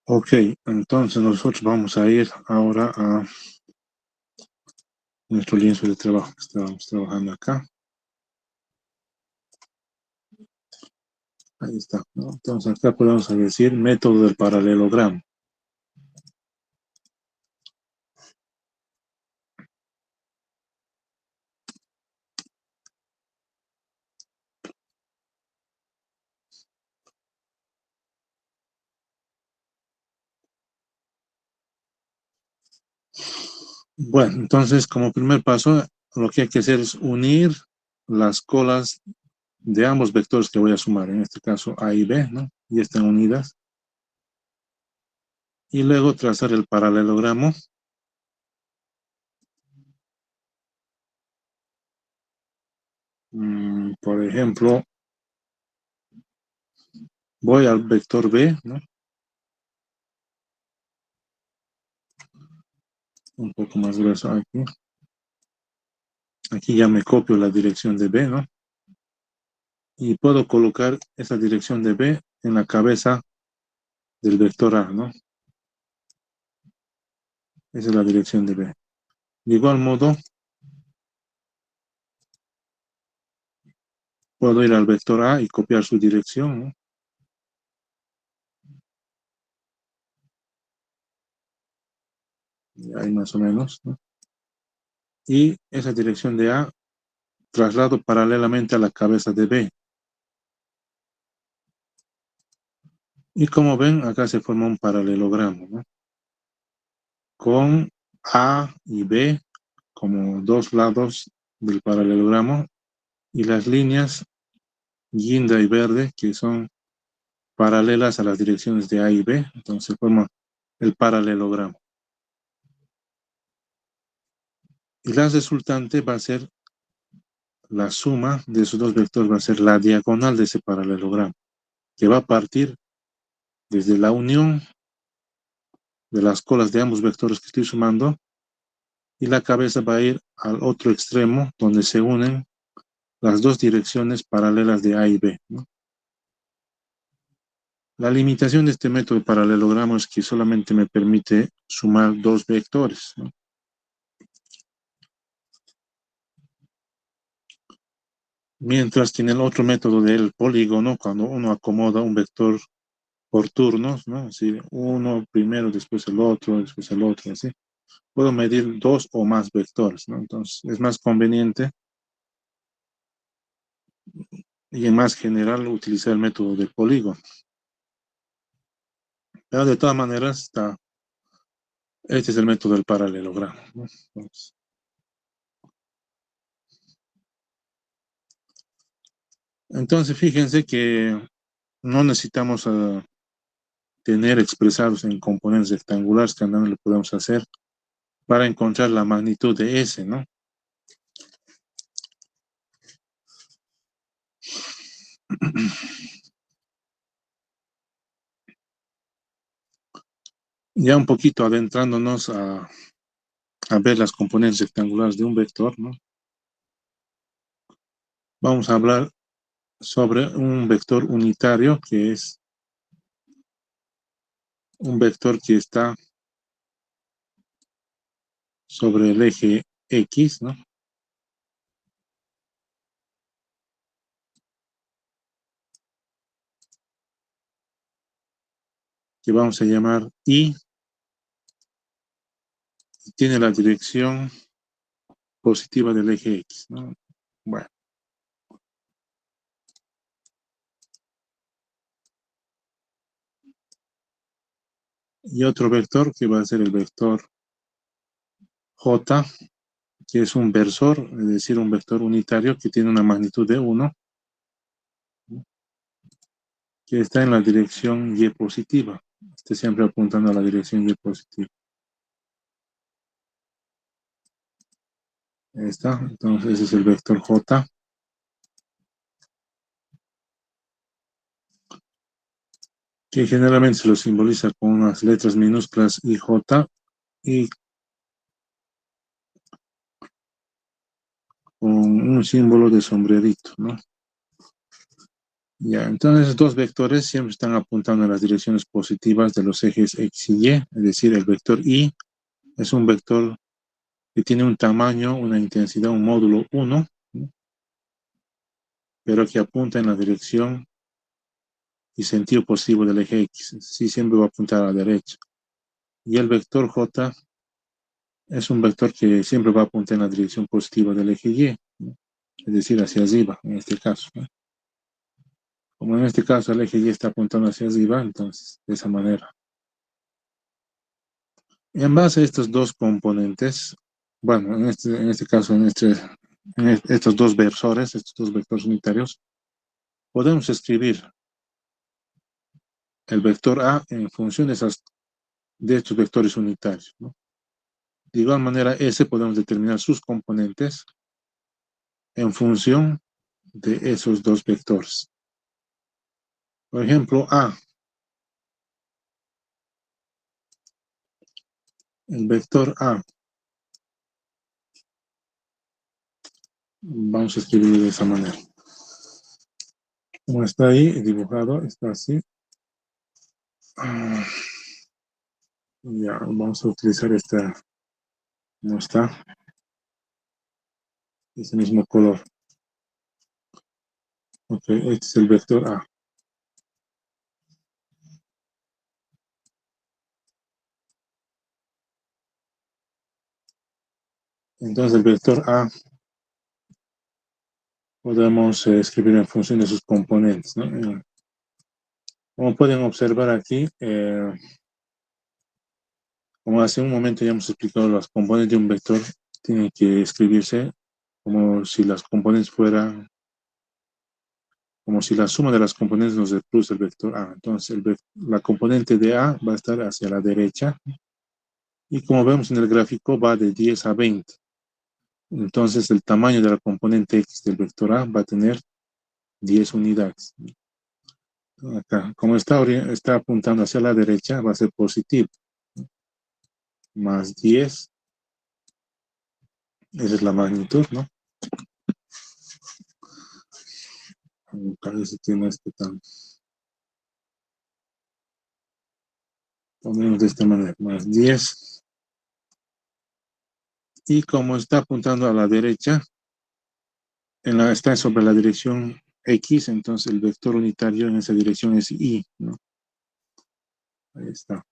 ok, entonces nosotros vamos a ir ahora a nuestro lienzo de trabajo que estábamos trabajando acá. Ahí está, ¿no? Entonces acá podemos decir método del paralelogramo. Bueno, entonces como primer paso, lo que hay que hacer es unir las colas de ambos vectores que voy a sumar, en este caso A y B, ¿no? Y están unidas. Y luego trazar el paralelogramo. Por ejemplo, voy al vector B, ¿no? Un poco más grueso aquí. Aquí ya me copio la dirección de B, ¿no? Y puedo colocar esa dirección de B en la cabeza del vector A, ¿no? Esa es la dirección de B. De igual modo, puedo ir al vector A y copiar su dirección, ¿no? Y ahí más o menos, ¿no? Y esa dirección de A traslado paralelamente a la cabeza de B. Y como ven, acá se forma un paralelogramo, ¿no? Con A y B como dos lados del paralelogramo y las líneas guinda y verde que son paralelas a las direcciones de A y B. Entonces forma el paralelogramo. Y la resultante va a ser la suma de esos dos vectores, va a ser la diagonal de ese paralelogramo, que va a partir desde la unión de las colas de ambos vectores que estoy sumando, y la cabeza va a ir al otro extremo donde se unen las dos direcciones paralelas de A y B, ¿no? La limitación de este método de paralelogramo es que solamente me permite sumar dos vectores, ¿no? Mientras que en el otro método del polígono, cuando uno acomoda un vector por turnos, ¿no? Así, uno primero, después el otro, así. Puedo medir dos o más vectores, ¿no? Entonces, es más conveniente y en más general utilizar el método del polígono. Pero de todas maneras, este es el método del paralelogramo, ¿no? Entonces, fíjense que no necesitamos tener expresados en componentes rectangulares, que andando lo podemos hacer para encontrar la magnitud de S, ¿no? Ya un poquito adentrándonos a ver las componentes rectangulares de un vector, ¿no? Vamos a hablar sobre un vector unitario, que es un vector que está sobre el eje X, ¿no? Que vamos a llamar Y tiene la dirección positiva del eje X, ¿no? Bueno. Y otro vector que va a ser el vector J, que es un versor, es decir, un vector unitario que tiene una magnitud de 1, que está en la dirección Y positiva. Esté siempre apuntando a la dirección Y positiva. Ahí está. Entonces ese es el vector J. Que generalmente se lo simboliza con unas letras minúsculas IJ y con un símbolo de sombrerito, ¿no? Ya, entonces dos vectores siempre están apuntando en las direcciones positivas de los ejes X y Y, es decir, el vector Y es un vector que tiene un tamaño, una intensidad, un módulo 1, ¿no? Pero que apunta en la dirección y sentido positivo del eje X, sí, siempre va a apuntar a la derecha. Y el vector J es un vector que siempre va a apuntar en la dirección positiva del eje Y, ¿no? Es decir, hacia arriba, en este caso, ¿no? Como en este caso el eje Y está apuntando hacia arriba, entonces, de esa manera. En base a estos dos componentes, bueno, en este caso, estos dos versores, estos dos vectores unitarios, podemos escribir el vector A en función de estos vectores unitarios, ¿no? De igual manera, S podemos determinar sus componentes en función de esos dos vectores. Por ejemplo, A, el vector A, vamos a escribir de esa manera. Como está ahí dibujado, está así. Ya, vamos a utilizar esta, no está, ese mismo color. Ok, este es el vector A. Entonces el vector A podemos escribir en función de sus componentes, ¿no? Como pueden observar aquí, como hace un momento ya hemos explicado, los componentes de un vector tienen que escribirse como si las componentes fueran, como si la suma de las componentes nos produce el vector A. Entonces la componente de A va a estar hacia la derecha y como vemos en el gráfico va de 10 a 20. Entonces el tamaño de la componente X del vector A va a tener 10 unidades. Acá, como está apuntando hacia la derecha, va a ser positivo. Más 10, esa es la magnitud, ¿no? Parece que no es que tan. Ponemos de esta manera, más 10. Y como está apuntando a la derecha, está sobre la dirección X, entonces el vector unitario en esa dirección es Y, ¿no? Ahí está.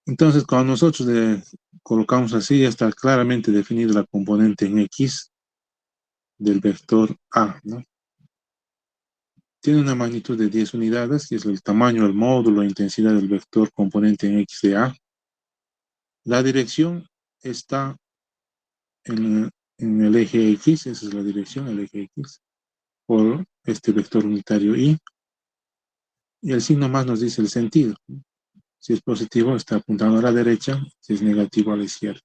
Entonces, cuando nosotros le colocamos así, ya está claramente definida la componente en X del vector A, ¿no? Tiene una magnitud de 10 unidades, que es el tamaño, el módulo, la intensidad del vector componente en X de A. La dirección está en el eje X, esa es la dirección, el eje X, por este vector unitario Y. Y el signo más nos dice el sentido. Si es positivo, está apuntando a la derecha, si es negativo, a la izquierda.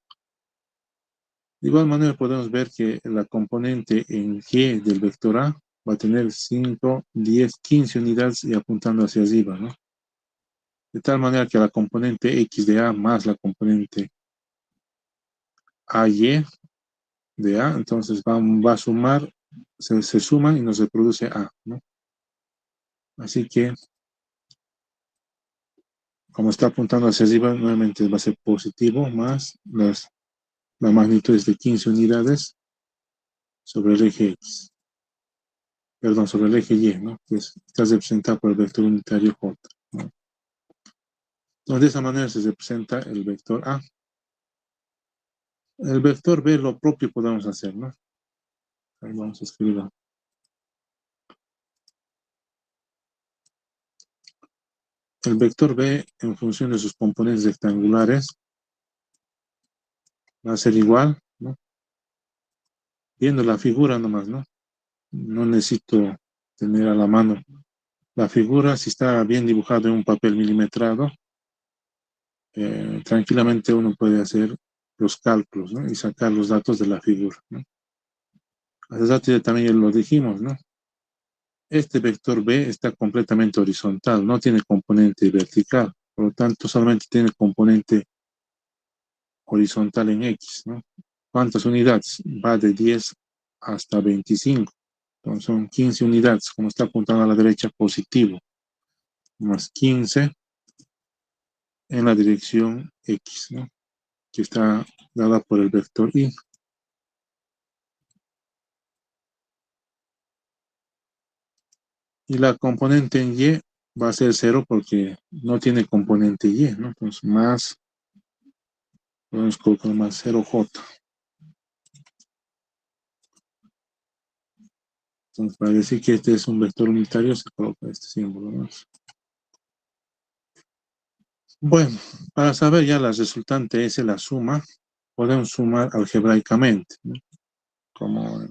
De igual manera, podemos ver que la componente en Y del vector A va a tener 5, 10, 15 unidades y apuntando hacia arriba, ¿no? De tal manera que la componente X de A más la componente AY de A, entonces va a sumar, se suman y nos reproduce A, ¿no? Así que, como está apuntando hacia arriba, nuevamente va a ser positivo más la magnitud es de 15 unidades sobre el eje X. Perdón, sobre el eje Y, ¿no? Que está representado por el vector unitario J, ¿no? Entonces, de esa manera se representa el vector A. El vector B, lo propio podemos hacer, ¿no? Ahí vamos a escribirlo. El vector B, en función de sus componentes rectangulares, va a ser igual, ¿no? Viendo la figura nomás, ¿no? No necesito tener a la mano la figura. Si está bien dibujado en un papel milimetrado, tranquilamente uno puede hacer los cálculos, ¿no? Y sacar los datos de la figura, ¿no? Hace rato ya también lo dijimos, ¿no? Este vector B está completamente horizontal, no tiene componente vertical, por lo tanto solamente tiene componente horizontal en X, ¿no? ¿Cuántas unidades? Va de 10 hasta 25. Entonces son 15 unidades, como está apuntando a la derecha, positivo, más 15 en la dirección X, ¿no? Que está dada por el vector Y. Y la componente en Y va a ser 0 porque no tiene componente Y, ¿no? Entonces más, podemos colocar más 0J. Entonces para decir que este es un vector unitario se coloca este símbolo, ¿no? Bueno, para saber ya la resultante S, la suma, podemos sumar algebraicamente, ¿no? Como,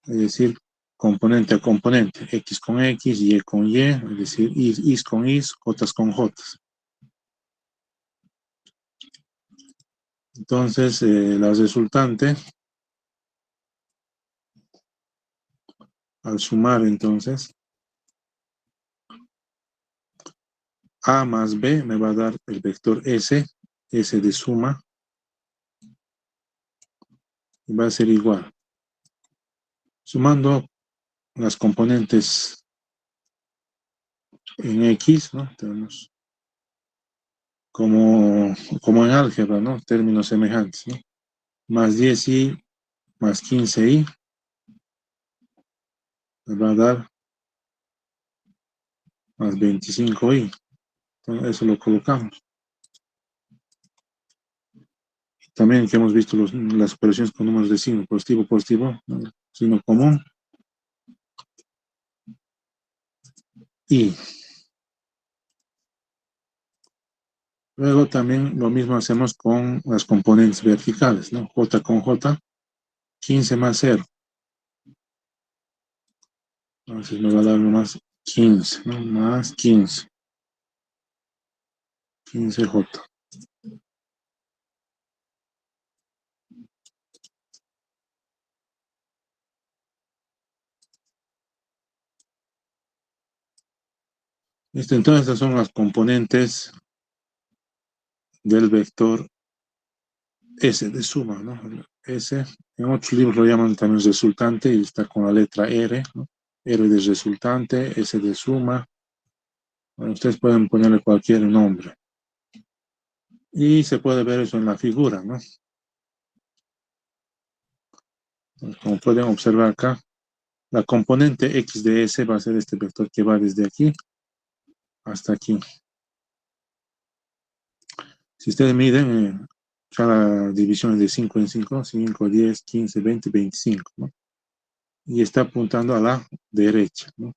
es decir, componente a componente, X con X, Y con Y, es decir, Y con Y, J con J. Entonces, la resultante, al sumar entonces, A más B me va a dar el vector S, S de suma, y va a ser igual. Sumando las componentes en X, ¿no? Tenemos como en álgebra, ¿no? Términos semejantes, ¿no? Más 10y más 15y me va a dar más 25y. Entonces, eso lo colocamos. También que hemos visto las operaciones con números de signo, positivo, positivo, ¿no? Signo común. Y luego también lo mismo hacemos con las componentes verticales, ¿no? J con J, 15 más 0. Entonces me va a dar más 15, ¿no? Más 15. 15J. Entonces estas son las componentes del vector S de suma, ¿no? S, en otros libros lo llaman también resultante y está con la letra R, ¿no? R de resultante, S de suma. Bueno, ustedes pueden ponerle cualquier nombre. Y se puede ver eso en la figura, ¿no? Entonces, como pueden observar acá, la componente X de S va a ser este vector que va desde aquí hasta aquí. Si ustedes miden, cada división es de 5 en 5, 5, 10, 15, 20, 25, ¿no? Y está apuntando a la derecha, ¿no?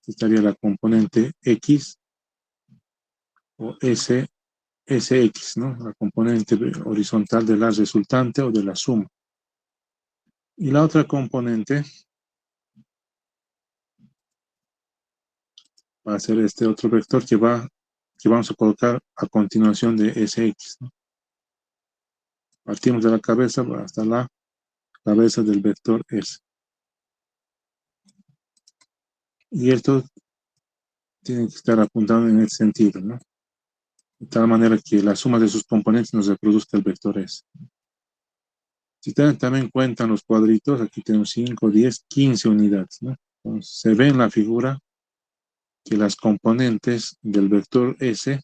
Estaría la componente X o SX, ¿no? La componente horizontal de la resultante o de la suma. Y la otra componente va a ser este otro vector que vamos a colocar a continuación de SX, ¿no? Partimos de la cabeza hasta la cabeza del vector S. Y esto tiene que estar apuntado en ese sentido, ¿no? De tal manera que la suma de sus componentes nos reproduzca el vector S. Si ustedes también cuentan los cuadritos, aquí tenemos 5, 10, 15 unidades, ¿no? Entonces, se ve en la figura que las componentes del vector S,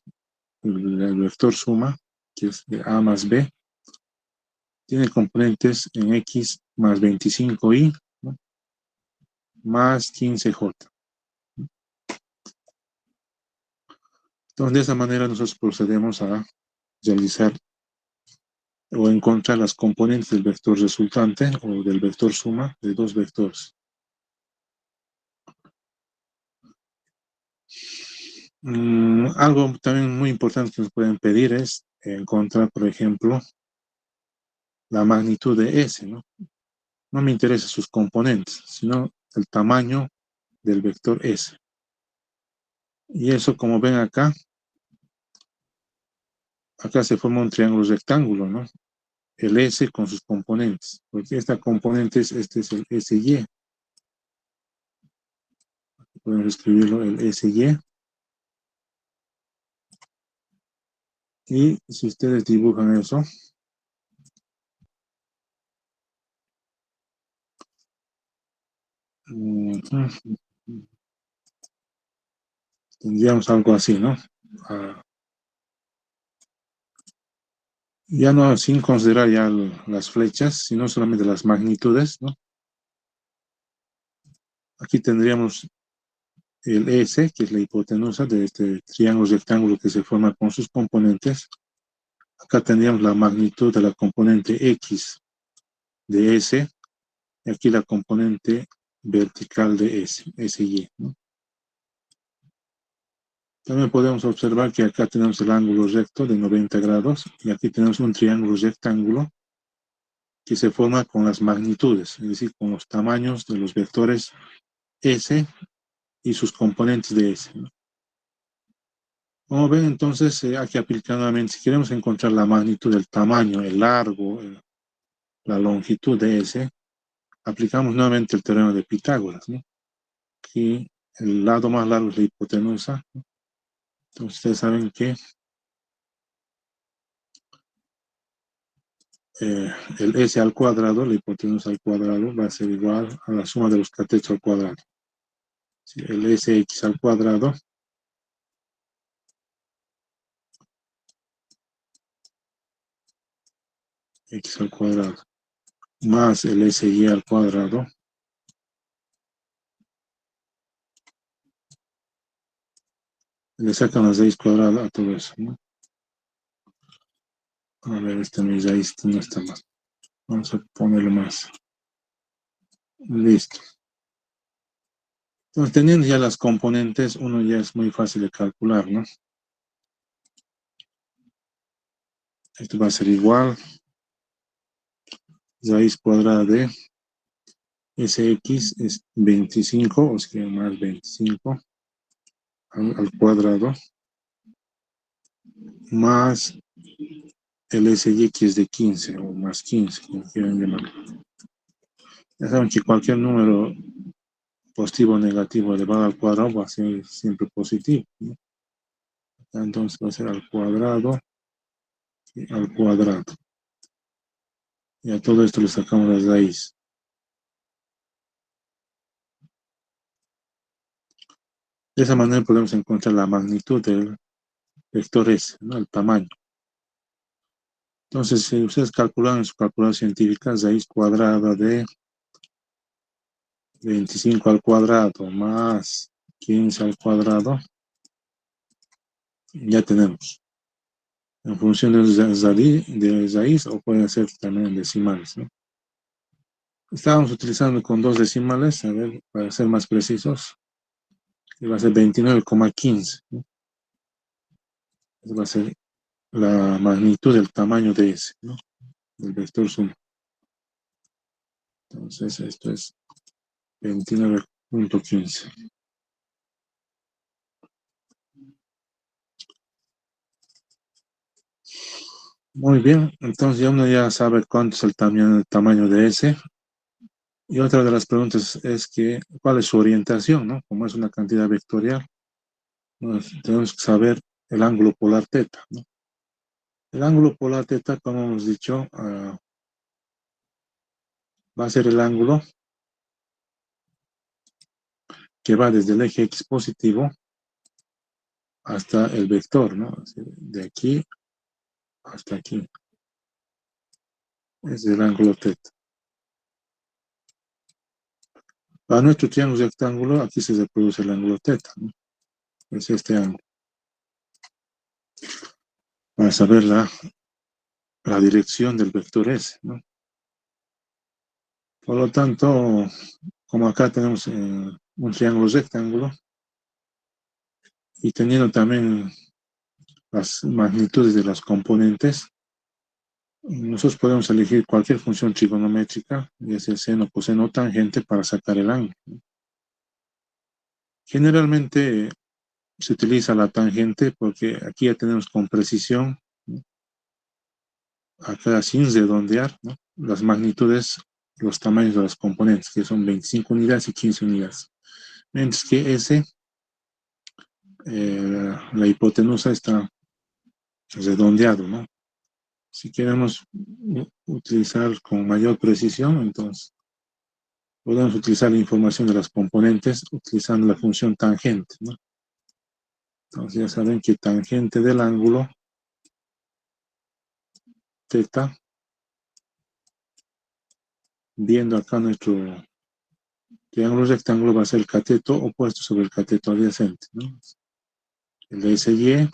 el vector suma, que es de A más B, tiene componentes en X más 25Y, ¿no? Más 15J. Entonces, de esa manera nosotros procedemos a realizar o encontrar las componentes del vector resultante o del vector suma de dos vectores. Algo también muy importante que nos pueden pedir es encontrar, por ejemplo, la magnitud de S, ¿no? No me interesa sus componentes, sino el tamaño del vector S. Y eso, como ven acá, acá se forma un triángulo rectángulo, ¿no? El S con sus componentes, porque esta componente este es el SY. Podemos escribirlo el SY. Y si ustedes dibujan eso, tendríamos algo así, ¿no? Ya no sin considerar ya las flechas, sino solamente las magnitudes, ¿no? Aquí tendríamos el S, que es la hipotenusa de este triángulo rectángulo que se forma con sus componentes. Acá tendríamos la magnitud de la componente X de S, y aquí la componente vertical de S, SY, ¿no? También podemos observar que acá tenemos el ángulo recto de 90 grados, y aquí tenemos un triángulo rectángulo que se forma con las magnitudes, es decir, con los tamaños de los vectores S y sus componentes de S, ¿no? Como ven, entonces hay que aplicar nuevamente, si queremos encontrar la magnitud del tamaño, el largo, la longitud de S, aplicamos nuevamente el teorema de Pitágoras, ¿no? Aquí el lado más largo es la hipotenusa, ¿no? Entonces ustedes saben que el S al cuadrado, la hipotenusa al cuadrado, va a ser igual a la suma de los catetos al cuadrado. ¿Sí? El SX al cuadrado X al cuadrado, más el SY al cuadrado, le sacan las raíz cuadrada a todo eso, ¿no? A ver, mi raíz no está más. Vamos a ponerlo más. Listo. Entonces, teniendo ya las componentes, uno ya es muy fácil de calcular, ¿no? Esto va a ser igual. Raíz cuadrada de SX es 25, o sea, más 25 al cuadrado, más el SY que es de 15, o más 15, como quieran llamarlo. Ya saben que cualquier número positivo o negativo elevado al cuadrado va a ser siempre positivo, ¿no? Entonces va a ser al cuadrado y al cuadrado. Y a todo esto le sacamos la raíz. De esa manera podemos encontrar la magnitud del vector S, ¿no? El tamaño. Entonces, si ustedes calculan en su calculadora científica, raíz cuadrada de 25 al cuadrado más 15 al cuadrado, ya tenemos. En función de raíz, o pueden ser también en decimales, ¿no? Estábamos utilizando con dos decimales, a ver, para ser más precisos, que va a ser 29,15, ¿no? Esa va a ser la magnitud del tamaño de S, ¿no? Del vector suma. Entonces, esto es 29,15. Muy bien, entonces ya uno ya sabe cuánto es el tamaño de S. Y otra de las preguntas es que, ¿cuál es su orientación, no? Como es una cantidad vectorial, tenemos que saber el ángulo polar teta, ¿no? El ángulo polar teta, como hemos dicho, va a ser el ángulo que va desde el eje X positivo hasta el vector, ¿no? De aquí hasta aquí. Es el ángulo teta. Para nuestro triángulo rectángulo, aquí se reproduce el ángulo teta, ¿no? Es este ángulo. Para saber la dirección del vector S, ¿no? Por lo tanto, como acá tenemos un triángulo rectángulo y teniendo también las magnitudes de las componentes, nosotros podemos elegir cualquier función trigonométrica, ya sea seno, coseno o tangente, para sacar el ángulo. Generalmente se utiliza la tangente porque aquí ya tenemos con precisión, ¿no? acá sin redondear, ¿no? Las magnitudes, los tamaños de los componentes, que son 25 unidades y 15 unidades. Mientras que S, la hipotenusa está redondeado, ¿no? Si queremos utilizar con mayor precisión, entonces podemos utilizar la información de los componentes utilizando la función tangente, ¿no? Entonces ya saben que tangente del ángulo θ, viendo acá nuestro triángulo rectángulo, va a ser el cateto opuesto sobre el cateto adyacente, ¿no? El de SY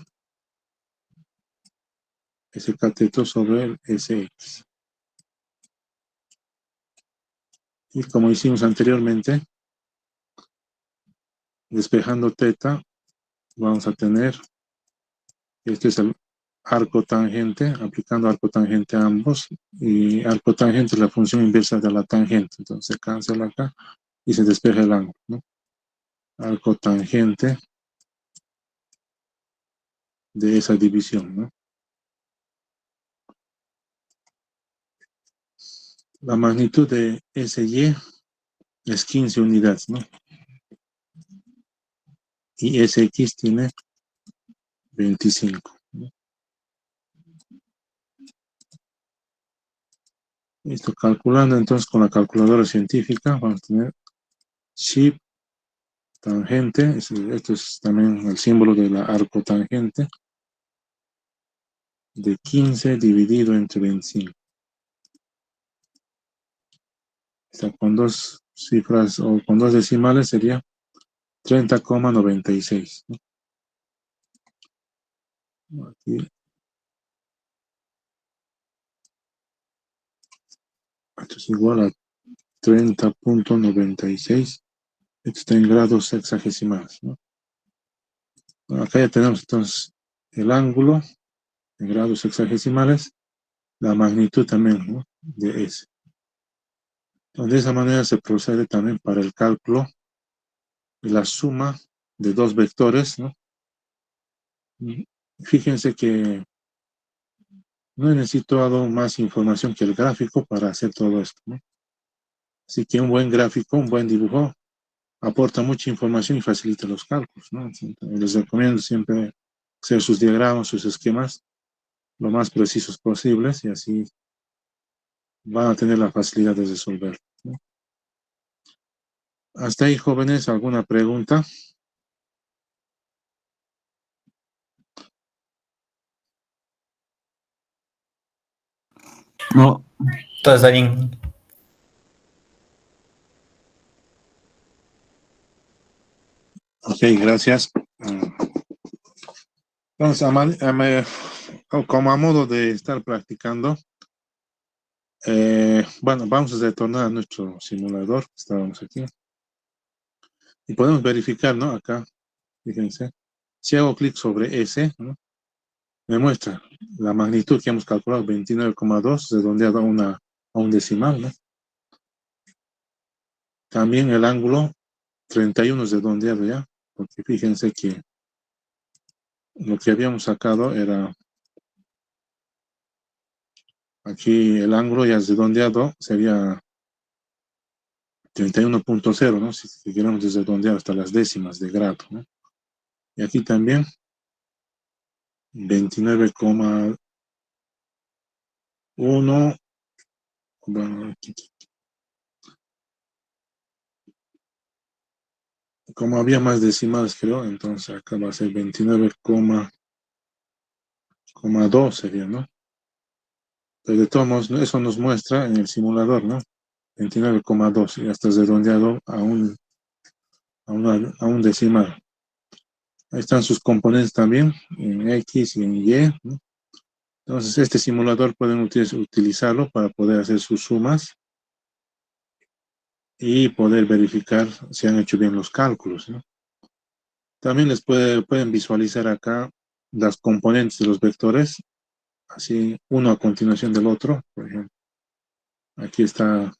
es el cateto sobre el SX. Y como hicimos anteriormente, despejando θ, vamos a tener, este es el arco tangente, aplicando arco tangente a ambos, y arco tangente es la función inversa de la tangente, entonces se cancela acá y se despeja el ángulo, ¿no? Arco tangente de esa división, ¿no? La magnitud de SY es 15 unidades, ¿no? Y SX tiene 25, ¿no? Listo, calculando entonces con la calculadora científica, vamos a tener Shi tangente, esto es también el símbolo de la arco tangente, de 15 dividido entre 25. O sea, con dos cifras o con dos decimales sería 30,96, ¿no? Aquí, esto es igual a 30,96. Esto está en grados sexagesimales, ¿no? Bueno, acá ya tenemos entonces el ángulo en grados sexagesimales, la magnitud también, ¿no?, de S. Entonces, de esa manera se procede también para el cálculo de la suma de dos vectores, ¿no? Fíjense que no he necesitado más información que el gráfico para hacer todo esto, ¿no? Así que un buen gráfico, un buen dibujo, aporta mucha información y facilita los cálculos, ¿no? Entonces, les recomiendo siempre hacer sus diagramas, sus esquemas, lo más precisos posibles, y así van a tener la facilidad de resolver, ¿no? Hasta ahí, jóvenes, ¿alguna pregunta? No, todo está bien. Ok, gracias. Entonces, como a modo de estar practicando, bueno, vamos a retornar a nuestro simulador. Estábamos aquí. Y podemos verificar, ¿no? Acá, fíjense. Si hago clic sobre S, ¿no?, me muestra la magnitud que hemos calculado, 29,2, redondeado a un decimal, ¿no? También el ángulo, 31 es redondeado ya, porque fíjense que lo que habíamos sacado era, aquí el ángulo ya es redondeado, sería 31,0, ¿no? Si queremos redondear hasta las décimas de grado, ¿no? Y aquí también 29,1, bueno, como había más decimales, creo, entonces acá va a ser 29,2 sería, ¿no? Pero de todos modos, eso nos muestra en el simulador, ¿no? 29,2, y hasta redondeado a un decimal. Ahí están sus componentes también, en X y en Y, ¿no? Entonces, este simulador pueden utilizarlo para poder hacer sus sumas y poder verificar si han hecho bien los cálculos, ¿no? También pueden visualizar acá las componentes de los vectores, así uno a continuación del otro. Por ejemplo, aquí está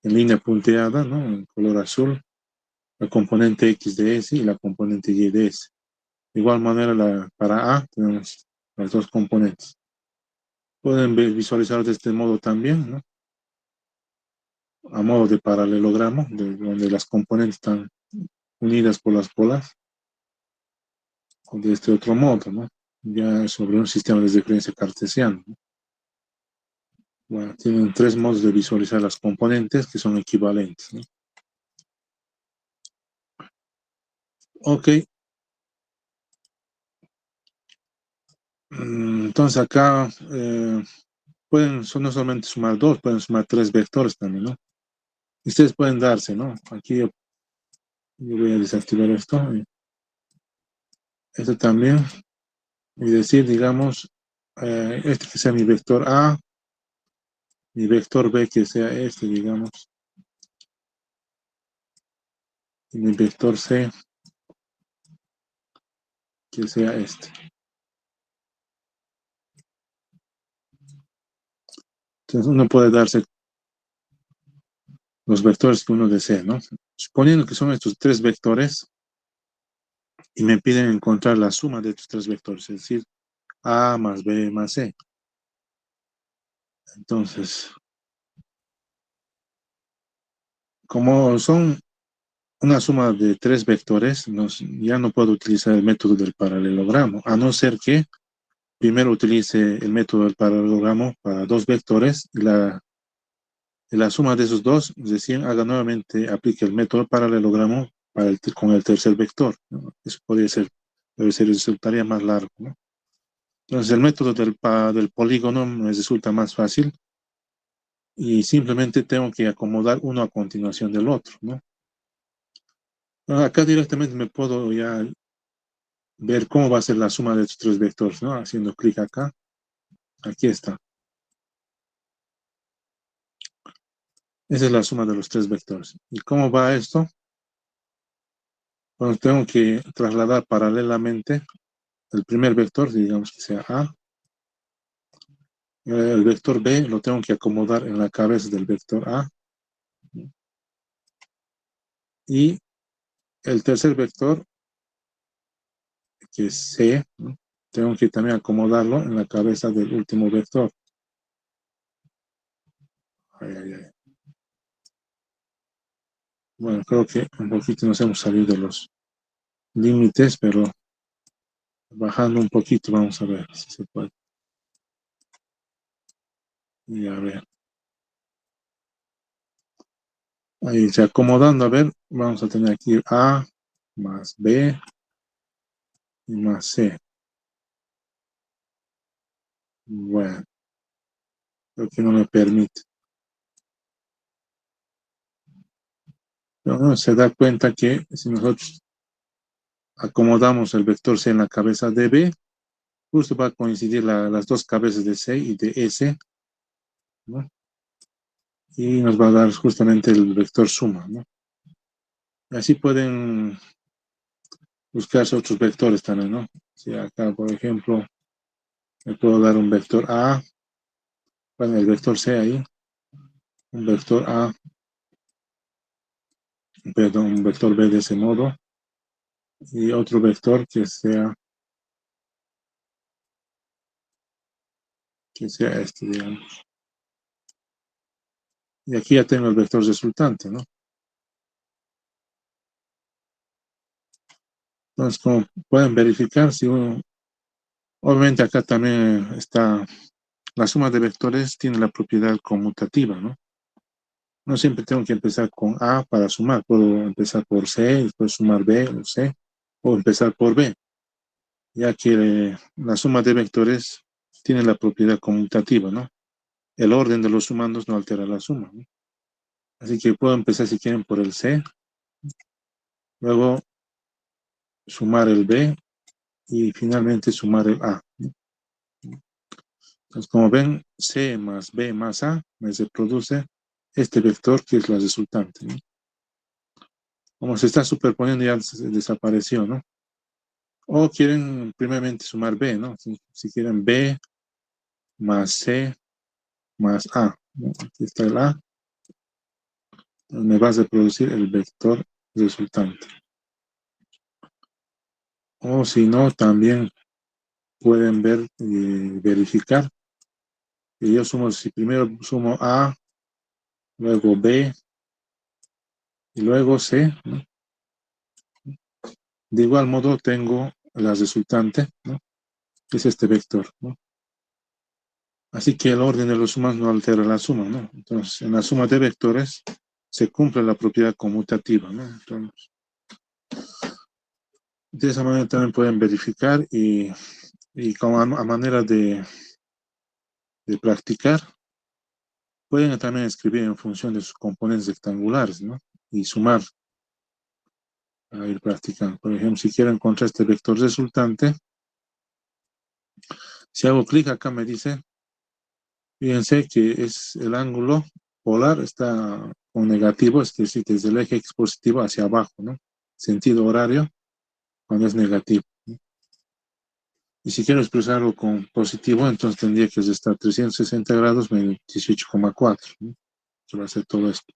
en línea punteada, ¿no?, en color azul, la componente X de S y la componente Y de S. De igual manera, para A tenemos las dos componentes. Pueden visualizar de este modo también, ¿no? A modo de paralelogramo, donde las componentes están unidas por las bolas, o de este otro modo, ¿no? Ya sobre un sistema de referencia cartesiano, ¿no? Bueno, tienen tres modos de visualizar las componentes que son equivalentes, ¿no? Ok. Entonces acá pueden no solamente sumar dos, pueden sumar tres vectores también, ¿no? Ustedes pueden darse, ¿no? Aquí yo voy a desactivar esto. Esto también. Y decir, digamos, este que sea mi vector A, mi vector B que sea este, digamos, y mi vector C que sea este. Entonces uno puede darse los vectores que uno desee, ¿no? Suponiendo que son estos tres vectores y me piden encontrar la suma de estos tres vectores, es decir, A más B más C. Entonces, como son una suma de tres vectores, ya no puedo utilizar el método del paralelogramo, a no ser que primero utilice el método del paralelogramo para dos vectores y la suma de esos dos, recién haga nuevamente, aplique el método del paralelogramo con el tercer vector, ¿no? Eso podría ser, pero se resultaría más largo, ¿no? Entonces el método del polígono me resulta más fácil y simplemente tengo que acomodar uno a continuación del otro, ¿no? Acá directamente me puedo ya ver cómo va a ser la suma de estos tres vectores, ¿no? Haciendo clic acá, aquí está. Esa es la suma de los tres vectores. ¿Y cómo va esto? Bueno, tengo que trasladar paralelamente el primer vector, digamos que sea A. El vector B lo tengo que acomodar en la cabeza del vector A. Y el tercer vector, que es C, ¿no? Tengo que también acomodarlo en la cabeza del último vector. Ay, ay, ay. Bueno, creo que un poquito nos hemos salido de los límites, pero bajando un poquito vamos a ver si se puede. Y a ver. Ahí se acomodando, a ver, vamos a tener aquí A más B y más C. Bueno, creo que no me permite. Pero uno se da cuenta que si nosotros acomodamos el vector C en la cabeza de B, justo va a coincidir las dos cabezas de C y de S, ¿no? Y nos va a dar justamente el vector suma, ¿no? Así pueden buscarse otros vectores también, ¿no? Si acá, por ejemplo, me puedo dar un vector A, bueno, el vector C ahí, un vector A, perdón, un vector B de ese modo, y otro vector que sea este, digamos. Y aquí ya tengo el vector resultante, ¿no? Entonces, como pueden verificar, si uno, obviamente acá también está, la suma de vectores tiene la propiedad conmutativa, ¿no? No siempre tengo que empezar con A para sumar, puedo empezar por C, después sumar B o C, o empezar por B, ya que la suma de vectores tiene la propiedad conmutativa, ¿no? El orden de los sumandos no altera la suma, ¿no? Así que puedo empezar si quieren por el C, luego sumar el B y finalmente sumar el A. Entonces, como ven, C más B más A me se produce este vector que es la resultante, ¿no? Como se está superponiendo ya desapareció, ¿no? O quieren primeramente sumar B, ¿no? Si quieren B más C más A, ¿no? Aquí está el A, me va a reproducir el vector resultante. O si no, también pueden ver y verificar Y yo sumo, si primero sumo A, luego B y luego C, ¿no? De igual modo tengo la resultante, ¿no? Es este vector, ¿no? Así que el orden de los sumas no altera la suma, ¿no? Entonces, en la suma de vectores se cumple la propiedad conmutativa, ¿no? Entonces, de esa manera también pueden verificar y como a manera de practicar, pueden también escribir en función de sus componentes rectangulares, ¿no? Y sumar a ir practicando. Por ejemplo, si quiero encontrar este vector resultante, si hago clic acá me dice, fíjense que es el ángulo polar está con negativo, es decir, desde el eje X positivo hacia abajo, ¿no? Sentido horario cuando es negativo, ¿no? Y si quiero expresarlo con positivo, entonces tendría que estar 360 grados menos 18,4, ¿no? Que va a ser todo esto.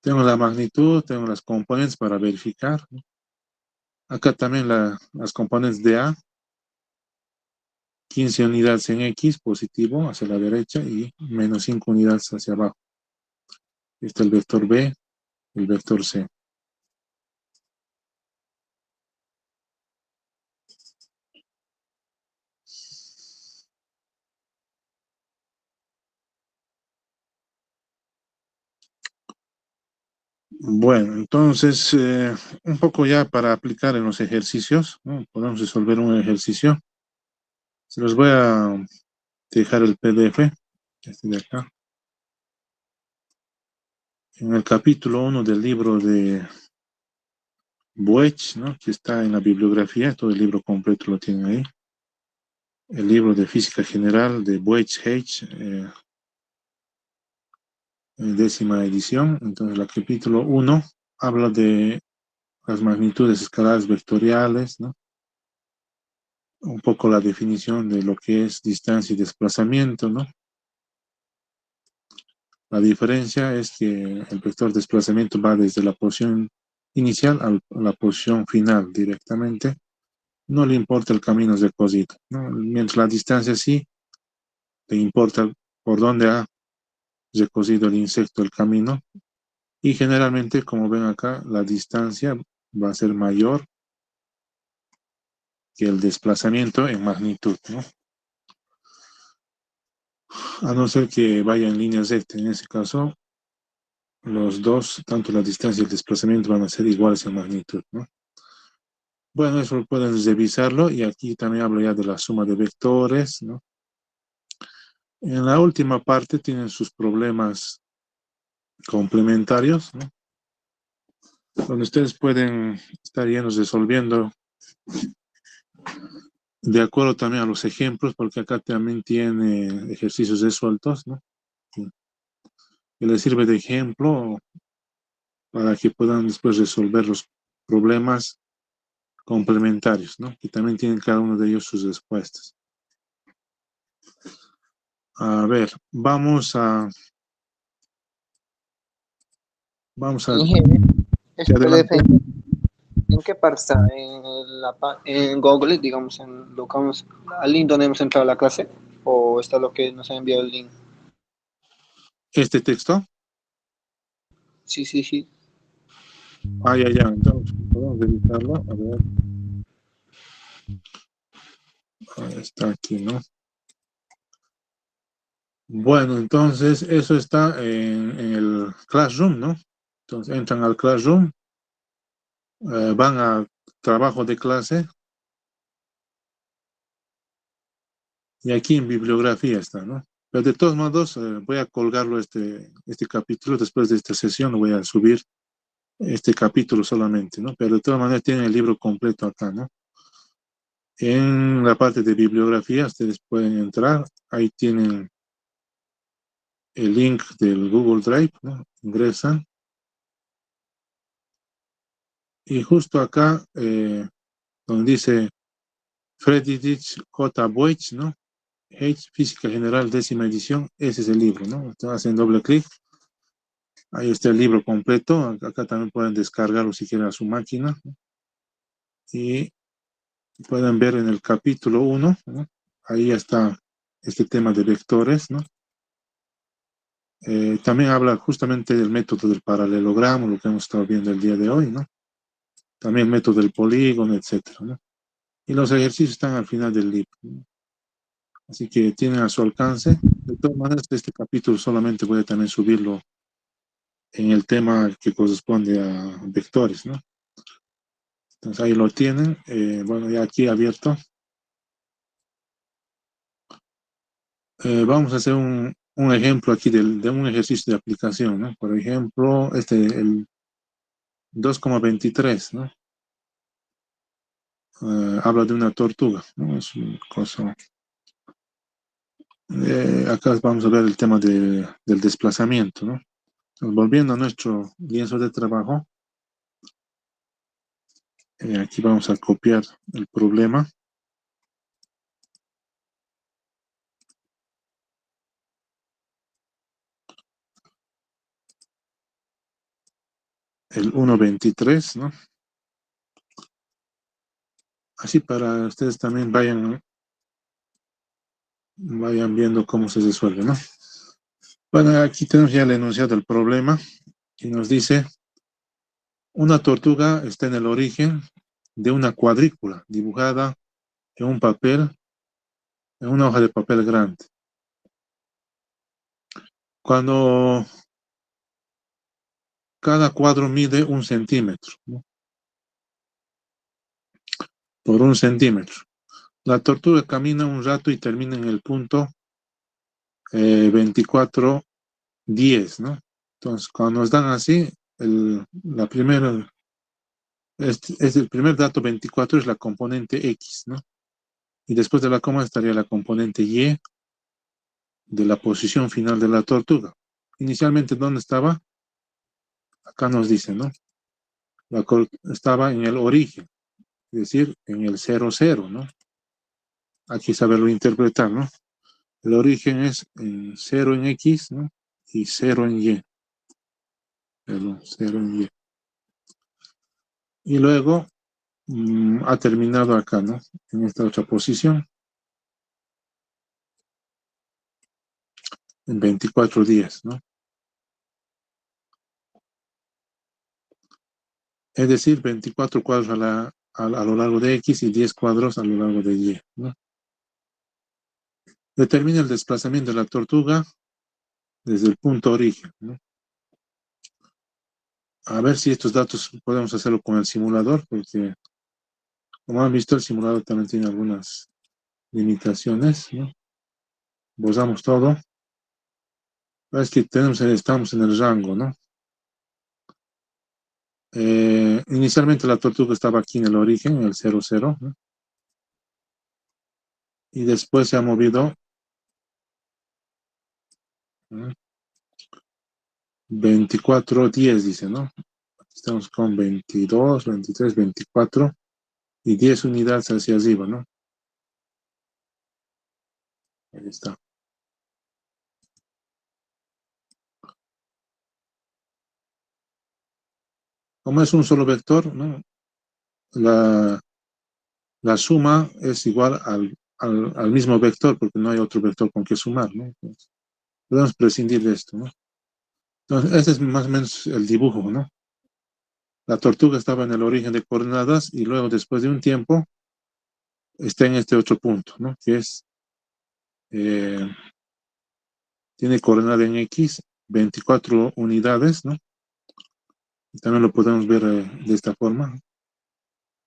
Tengo la magnitud, tengo las componentes para verificar, ¿no? Acá también las componentes de A, 15 unidades en X, positivo hacia la derecha, y menos 5 unidades hacia abajo. Este es el vector B, el vector C. Bueno, entonces, un poco ya para aplicar en los ejercicios, ¿no? Podemos resolver un ejercicio. Se los voy a dejar el PDF, este de acá. En el capítulo 1 del libro de Boech, ¿no? Que está en la bibliografía, todo el libro completo lo tienen ahí. El libro de Física General de Boech H, en 10ª edición. Entonces, el capítulo 1 habla de las magnitudes escalares vectoriales, ¿no? Un poco la definición de lo que es distancia y desplazamiento, ¿no? La diferencia es que el vector desplazamiento va desde la posición inicial a la posición final directamente. No le importa el camino recorrido, ¿no? Mientras la distancia sí le importa por dónde ha recorrido el insecto el camino. Y generalmente, como ven acá, la distancia va a ser mayor que el desplazamiento en magnitud, ¿no? A no ser que vaya en línea recta. En ese caso, los dos, tanto la distancia y el desplazamiento, van a ser iguales en magnitud, ¿no? Bueno, eso pueden revisarlo, y aquí también hablo ya de la suma de vectores, ¿no? En la última parte tienen sus problemas complementarios, ¿no? Donde ustedes pueden estar yendo resolviendo de acuerdo también a los ejemplos, porque acá también tiene ejercicios resueltos, ¿no? Que les sirve de ejemplo para que puedan después resolver los problemas complementarios, ¿no? Que también tienen cada uno de ellos sus respuestas. A ver, vamos a... Ingeniero, Sí, PDF, adelante. ¿en qué parte está? ¿En Google, digamos, al link donde hemos entrado a la clase? ¿O está lo que nos ha enviado el link? Este texto. Sí, sí, sí. Ya. Entonces, podemos revisarlo. A ver. Ahí está aquí, ¿no? Bueno, entonces eso está en el Classroom, ¿no? Entonces entran al Classroom, van a trabajo de clase, y aquí en bibliografía está, ¿no? Pero de todos modos, voy a colgarlo este capítulo. Después de esta sesión voy a subir este capítulo solamente, ¿no? Pero de todas maneras tienen el libro completo acá, ¿no? En la parte de bibliografía ustedes pueden entrar, ahí tienen el link del Google Drive, ¿no? Ingresan, y justo acá, donde dice Friedrich J. Boich, ¿no? H, Física General, 10ª edición, ese es el libro, ¿no? Entonces hacen doble clic, ahí está el libro completo. Acá también pueden descargarlo si quieren a su máquina, ¿no? Y pueden ver en el capítulo 1, ¿no? Ahí está este tema de vectores, ¿no? También habla justamente del método del paralelogramo, lo que hemos estado viendo el día de hoy, ¿no? También el método del polígono, etcétera, ¿no? Y los ejercicios están al final del libro, ¿no? Así que tienen a su alcance. De todas maneras, este capítulo solamente voy a también subirlo en el tema que corresponde a vectores, ¿no? Entonces ahí lo tienen. Bueno, ya aquí abierto. Vamos a hacer un ejemplo aquí de un ejercicio de aplicación, ¿no? Por ejemplo, el 2,23, ¿no? Habla de una tortuga, ¿no? Es una cosa. Acá vamos a ver el tema del desplazamiento, ¿no? Entonces, volviendo a nuestro lienzo de trabajo, aquí vamos a copiar el problema. El 1,23, ¿no? Así para ustedes también vayan viendo cómo se resuelve, ¿no? Bueno, aquí tenemos ya el enunciado del problema y nos dice, una tortuga está en el origen de una cuadrícula dibujada en un papel, en una hoja de papel grande. Cuando cada cuadro mide 1 centímetro, ¿no? Por 1 centímetro. La tortuga camina un rato y termina en el punto 24,10, ¿no? Entonces, cuando nos dan así, el primer dato 24 es la componente X, ¿no? Y después de la coma estaría la componente Y de la posición final de la tortuga. Inicialmente, ¿dónde estaba? Acá nos dice, ¿no? Estaba en el origen, es decir, en el 0,0, ¿no? Aquí saberlo interpretar, ¿no? El origen es 0 en X, ¿no? Y 0 en Y. Perdón, 0 en Y. Y luego ha terminado acá, ¿no? En esta otra posición, en 24 días, ¿no? Es decir, 24 cuadros a lo largo de X y 10 cuadros a lo largo de Y, ¿no? Determina el desplazamiento de la tortuga desde el punto origen, ¿no? A ver si estos datos podemos hacerlo con el simulador, porque como han visto, el simulador también tiene algunas limitaciones, ¿no? Borramos todo. Es que estamos en el rango, ¿no? Inicialmente la tortuga estaba aquí en el origen, en el 0,0, ¿no? Y después se ha movido 24,10, dice, ¿no? Estamos con 22, 23, 24 y 10 unidades hacia arriba, ¿no? Ahí está. Como es un solo vector, ¿no? La suma es igual al mismo vector, porque no hay otro vector con que sumar, ¿no? Entonces, podemos prescindir de esto, ¿no? Entonces, este es más o menos el dibujo, ¿no? La tortuga estaba en el origen de coordenadas y luego, después de un tiempo, está en este otro punto, ¿no? Que es, tiene coordenada en X, 24 unidades, ¿no? Y también lo podemos ver de esta forma.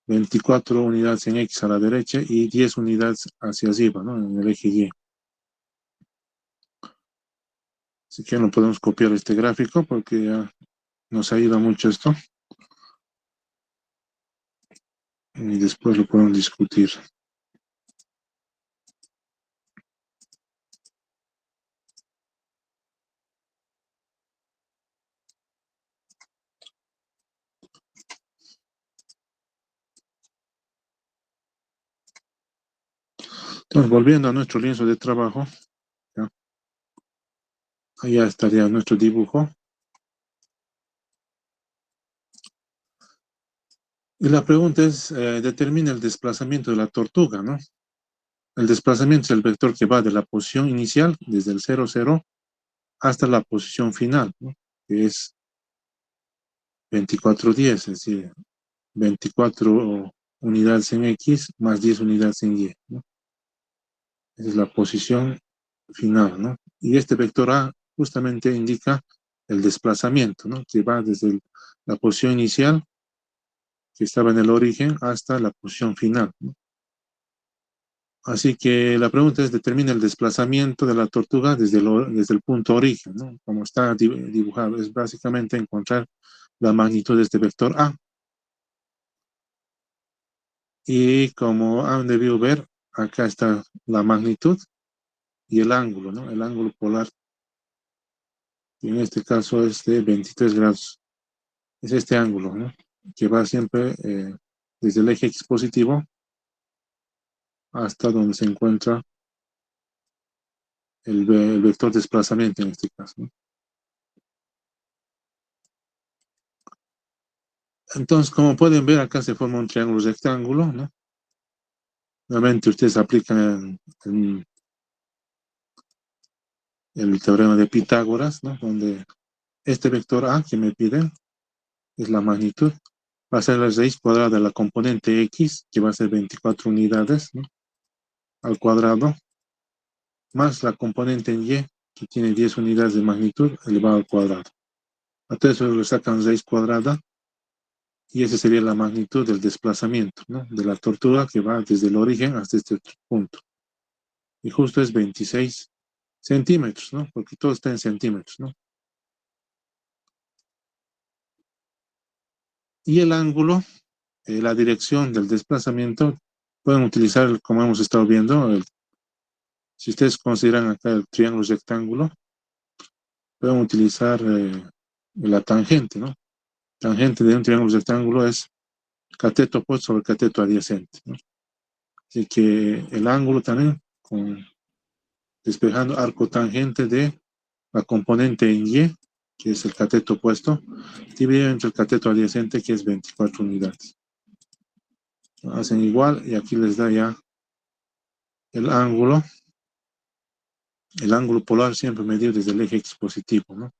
24 unidades en X a la derecha y 10 unidades hacia arriba, ¿no? En el eje Y. Así que no podemos copiar este gráfico porque ya nos ayuda mucho esto. Y después lo podemos discutir. Entonces, volviendo a nuestro lienzo de trabajo, ¿ya? Allá estaría nuestro dibujo. Y la pregunta es, determina el desplazamiento de la tortuga, ¿no? el desplazamiento es el vector que va de la posición inicial, desde el 0, 0, hasta la posición final, ¿no? Que es 24, 10, es decir, 24 unidades en X más 10 unidades en Y, ¿no? Esa es la posición final, ¿no? Y este vector A justamente indica el desplazamiento, ¿no? Que va desde la posición inicial, que estaba en el origen, hasta la posición final, ¿no? Así que la pregunta es, determina el desplazamiento de la tortuga desde el punto origen, ¿no? Como está dibujado, es básicamente encontrar la magnitud de este vector A. Y como han debido ver, acá está la magnitud y el ángulo, ¿no? El ángulo polar, y en este caso es de 23 grados. Es este ángulo, ¿no? Que va siempre desde el eje X positivo hasta donde se encuentra el vector desplazamiento en este caso, ¿no? Entonces, como pueden ver, acá se forma un triángulo rectángulo, ¿no? Nuevamente ustedes aplican el teorema de Pitágoras, ¿no? Donde este vector A que me piden es la magnitud, va a ser la raíz cuadrada de la componente X, que va a ser 24 unidades, ¿no? Al cuadrado, más la componente en Y, que tiene 10 unidades de magnitud, elevado al cuadrado. A todo eso le sacan raíz cuadrada, y esa sería la magnitud del desplazamiento, ¿no? De la tortuga que va desde el origen hasta este otro punto. Y justo es 26 centímetros, ¿no? Porque todo está en centímetros, ¿no? Y el ángulo, la dirección del desplazamiento, pueden utilizar, como hemos estado viendo, si ustedes consideran acá el triángulo rectángulo, pueden utilizar la tangente, ¿no? Tangente de un triángulo rectángulo es cateto opuesto sobre cateto adyacente, ¿no? Así que el ángulo también, despejando arco tangente de la componente en Y, que es el cateto opuesto, dividido entre el cateto adyacente, que es 24 unidades. Hacen igual y aquí les da ya el ángulo polar siempre medido desde el eje X positivo, ¿no?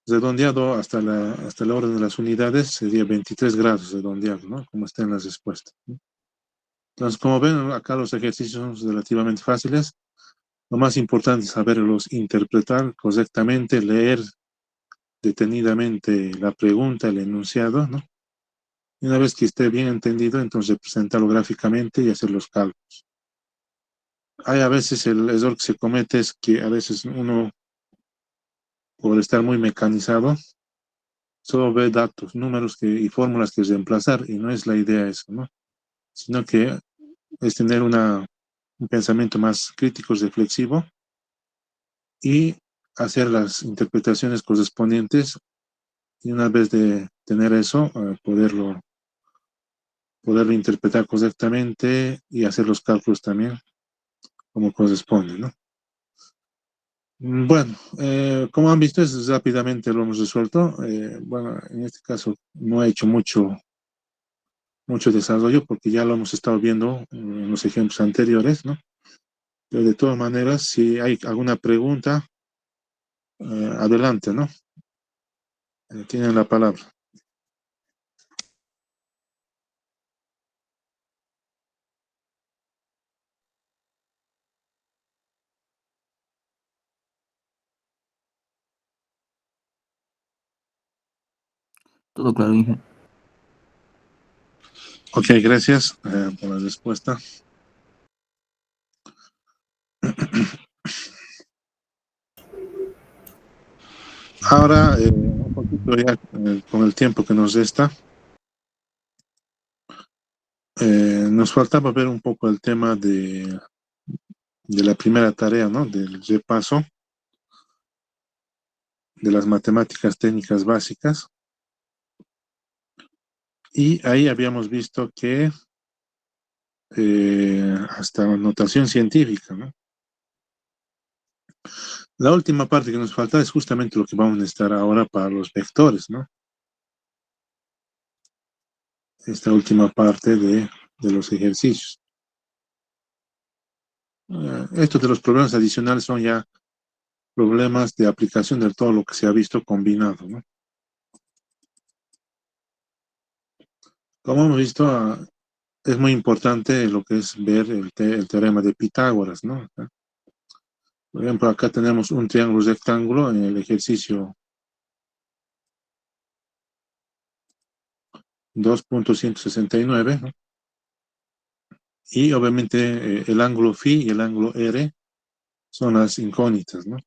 Redondeado hasta la orden de las unidades sería 23 grados redondeado, ¿no? Como está en las respuestas, ¿no? Entonces, como ven, acá los ejercicios son relativamente fáciles. Lo más importante es saberlos interpretar correctamente, leer detenidamente la pregunta, el enunciado, ¿no? Y una vez que esté bien entendido, entonces representarlo gráficamente y hacer los cálculos. Hay a veces el error que se comete es que a veces uno, por estar muy mecanizado, solo ve datos, números y fórmulas que reemplazar, y no es la idea eso, ¿no? Sino que es tener un pensamiento más crítico, reflexivo, y hacer las interpretaciones correspondientes, y una vez de tener eso, poderlo interpretar correctamente y hacer los cálculos también como corresponde, ¿no? Bueno, como han visto, rápidamente lo hemos resuelto. Bueno, en este caso no he hecho mucho desarrollo porque ya lo hemos estado viendo en los ejemplos anteriores, ¿no? Pero de todas maneras, si hay alguna pregunta, adelante, ¿no? Tienen la palabra. Todo claro, Inge. Ok, gracias por la respuesta. Ahora, un poquito ya con el tiempo que nos resta, nos faltaba ver un poco el tema de la primera tarea, ¿no? Del repaso de las matemáticas técnicas básicas. Y ahí habíamos visto que hasta notación científica, ¿no? La última parte que nos falta es justamente lo que vamos a necesitar ahora para los vectores, ¿no? Esta última parte de los ejercicios. Estos de los problemas adicionales son ya problemas de aplicación de todo lo que se ha visto combinado, ¿no? Como hemos visto, es muy importante lo que es ver el teorema de Pitágoras, ¿no? Por ejemplo, acá tenemos un triángulo rectángulo en el ejercicio 2.169, ¿no? Y obviamente el ángulo φ y el ángulo R son las incógnitas, ¿no?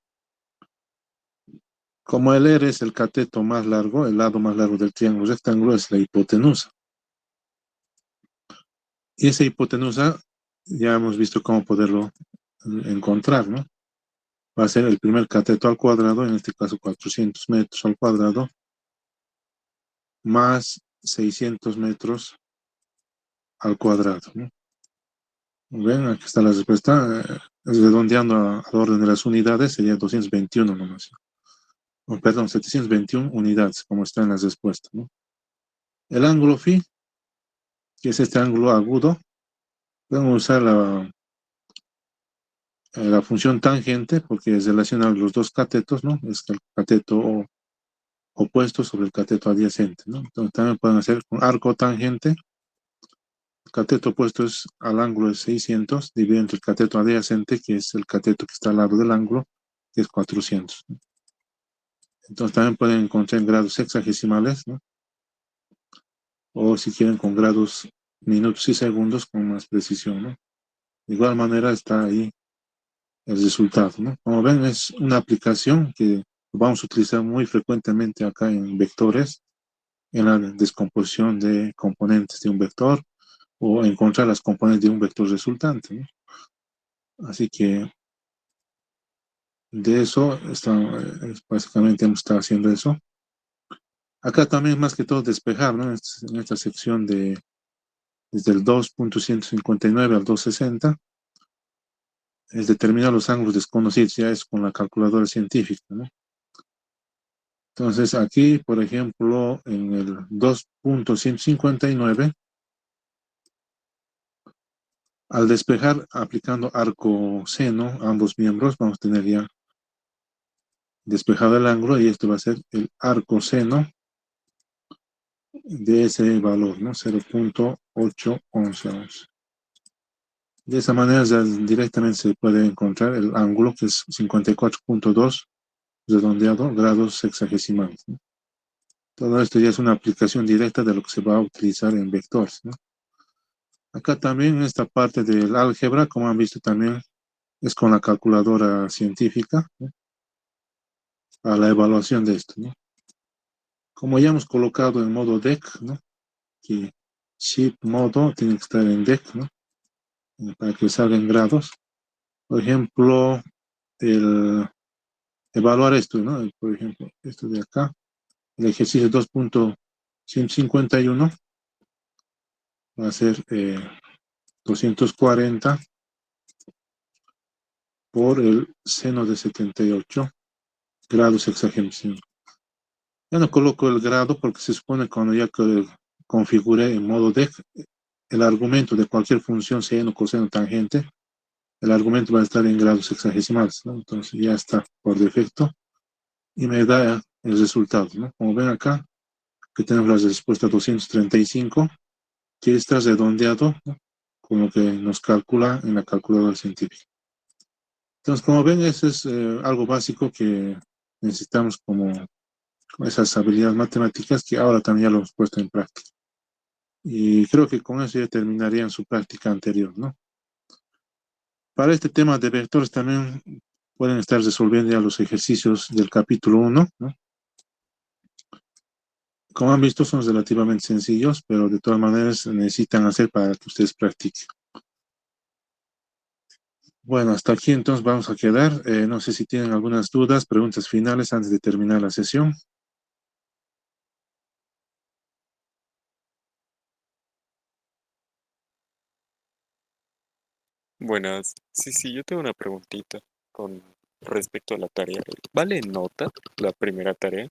Como el R es el cateto más largo, el lado más largo del triángulo rectángulo es la hipotenusa. Y esa hipotenusa ya hemos visto cómo poderlo encontrar, ¿no? Va a ser el primer cateto al cuadrado, en este caso 400 metros al cuadrado, más 600 metros al cuadrado, ¿no? Ven, aquí está la respuesta. Redondeando al orden de las unidades, sería 221 nomás. Oh, perdón, 721 unidades, como está en las respuestas, ¿no? El ángulo phi, que es este ángulo agudo, podemos usar la función tangente, porque es relacionar los dos catetos, ¿no? Es el cateto opuesto sobre el cateto adyacente, ¿no? Entonces también pueden hacer con arco tangente. El cateto opuesto es al ángulo de 600, dividido entre el cateto adyacente, que es el cateto que está al lado del ángulo, que es 400, ¿no? Entonces también pueden encontrar en grados sexagesimales, ¿no? O si quieren con grados minutos y segundos con más precisión, ¿no? De igual manera está ahí el resultado, ¿no? Como ven, es una aplicación que vamos a utilizar muy frecuentemente acá en vectores, en la descomposición de componentes de un vector o encontrar las componentes de un vector resultante, ¿no? Así que de eso básicamente hemos estado haciendo eso. Acá también más que todo despejar, ¿no? En esta sección desde el 2.159 al 260, es determinar los ángulos desconocidos, ya es con la calculadora científica, ¿no? Entonces aquí, por ejemplo, en el 2.159, al despejar aplicando arco seno a ambos miembros, vamos a tener ya despejado el ángulo y esto va a ser el arco seno de ese valor, ¿no? 0.811. De esa manera ya directamente se puede encontrar el ángulo, que es 54.2 redondeado grados sexagesimales, ¿no? Todo esto ya es una aplicación directa de lo que se va a utilizar en vectores, ¿no? Acá también en esta parte del álgebra, como han visto también, es con la calculadora científica, ¿no? A la evaluación de esto, ¿no? Como ya hemos colocado en modo DEC, ¿no? Que Shift modo tiene que estar en DEC, ¿no? Para que salga en grados. Por ejemplo, evaluar esto, ¿no? Por ejemplo, esto de acá, el ejercicio 2.151 va a ser 240 por el seno de 78 grados sexagésimos. Ya no coloco el grado porque se supone que cuando ya configure en modo DEC el argumento de cualquier función seno, coseno, tangente, el argumento va a estar en grados sexagesimales, ¿no? Entonces ya está por defecto y me da el resultado, ¿no? Como ven acá, que tenemos la respuesta 235, que está redondeado, ¿no? Con lo que nos calcula en la calculadora científica. Entonces, como ven, eso es algo básico que necesitamos como esas habilidades matemáticas que ahora también ya lo hemos puesto en práctica. Y creo que con eso ya terminarían su práctica anterior, ¿no? Para este tema de vectores también pueden estar resolviendo ya los ejercicios del capítulo 1, ¿no? Como han visto, son relativamente sencillos, pero de todas maneras necesitan hacer para que ustedes practiquen. Bueno, hasta aquí entonces vamos a quedar. No sé si tienen algunas dudas, preguntas finales antes de terminar la sesión. Buenas. Sí, sí, yo tengo una preguntita con respecto a la tarea. ¿Vale nota la primera tarea?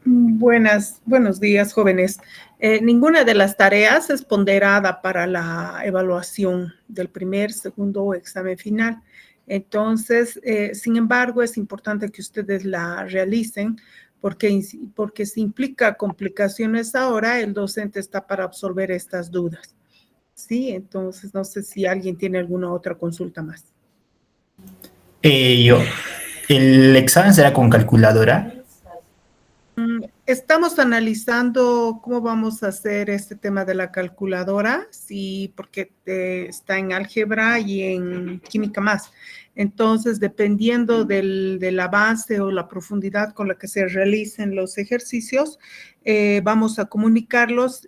Buenos días, jóvenes. Ninguna de las tareas es ponderada para la evaluación del primer, segundo examen final. Entonces, sin embargo, es importante que ustedes la realicen porque si implica complicaciones ahora, el docente está para absolver estas dudas. Sí, entonces no sé si alguien tiene alguna otra consulta más. ¿El examen será con calculadora? Estamos analizando cómo vamos a hacer este tema de la calculadora, sí, porque está en álgebra y en química más. Entonces, dependiendo del avance o la profundidad con la que se realicen los ejercicios, vamos a comunicarles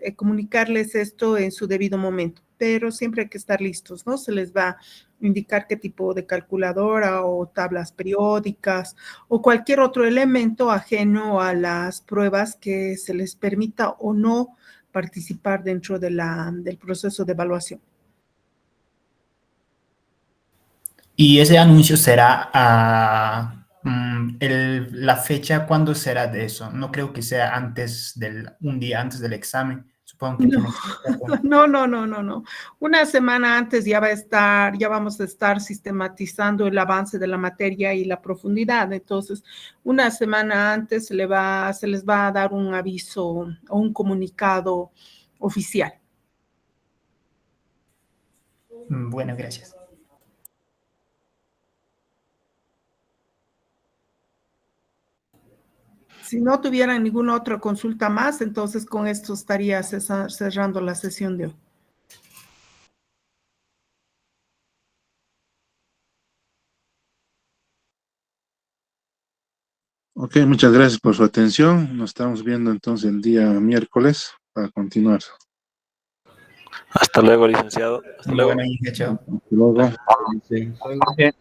esto en su debido momento. Pero siempre hay que estar listos, ¿no? Se les va a indicar qué tipo de calculadora o tablas periódicas o cualquier otro elemento ajeno a las pruebas que se les permita o no participar dentro del proceso de evaluación. ¿Y ese anuncio será la fecha? ¿Cuándo será de eso? No creo que sea un día antes del examen. Supongo que No. tiene que estar con... No. Una semana antes ya vamos a estar sistematizando el avance de la materia y la profundidad. Entonces, una semana antes se les va a dar un aviso o un comunicado oficial. Bueno, gracias. Si no tuvieran ninguna otra consulta más, entonces con esto estaría cerrando la sesión de hoy. Ok, muchas gracias por su atención. Nos estamos viendo entonces el día miércoles para continuar. Hasta luego, licenciado. Hasta luego. Bueno, chao. Hasta luego. Sí. Bien.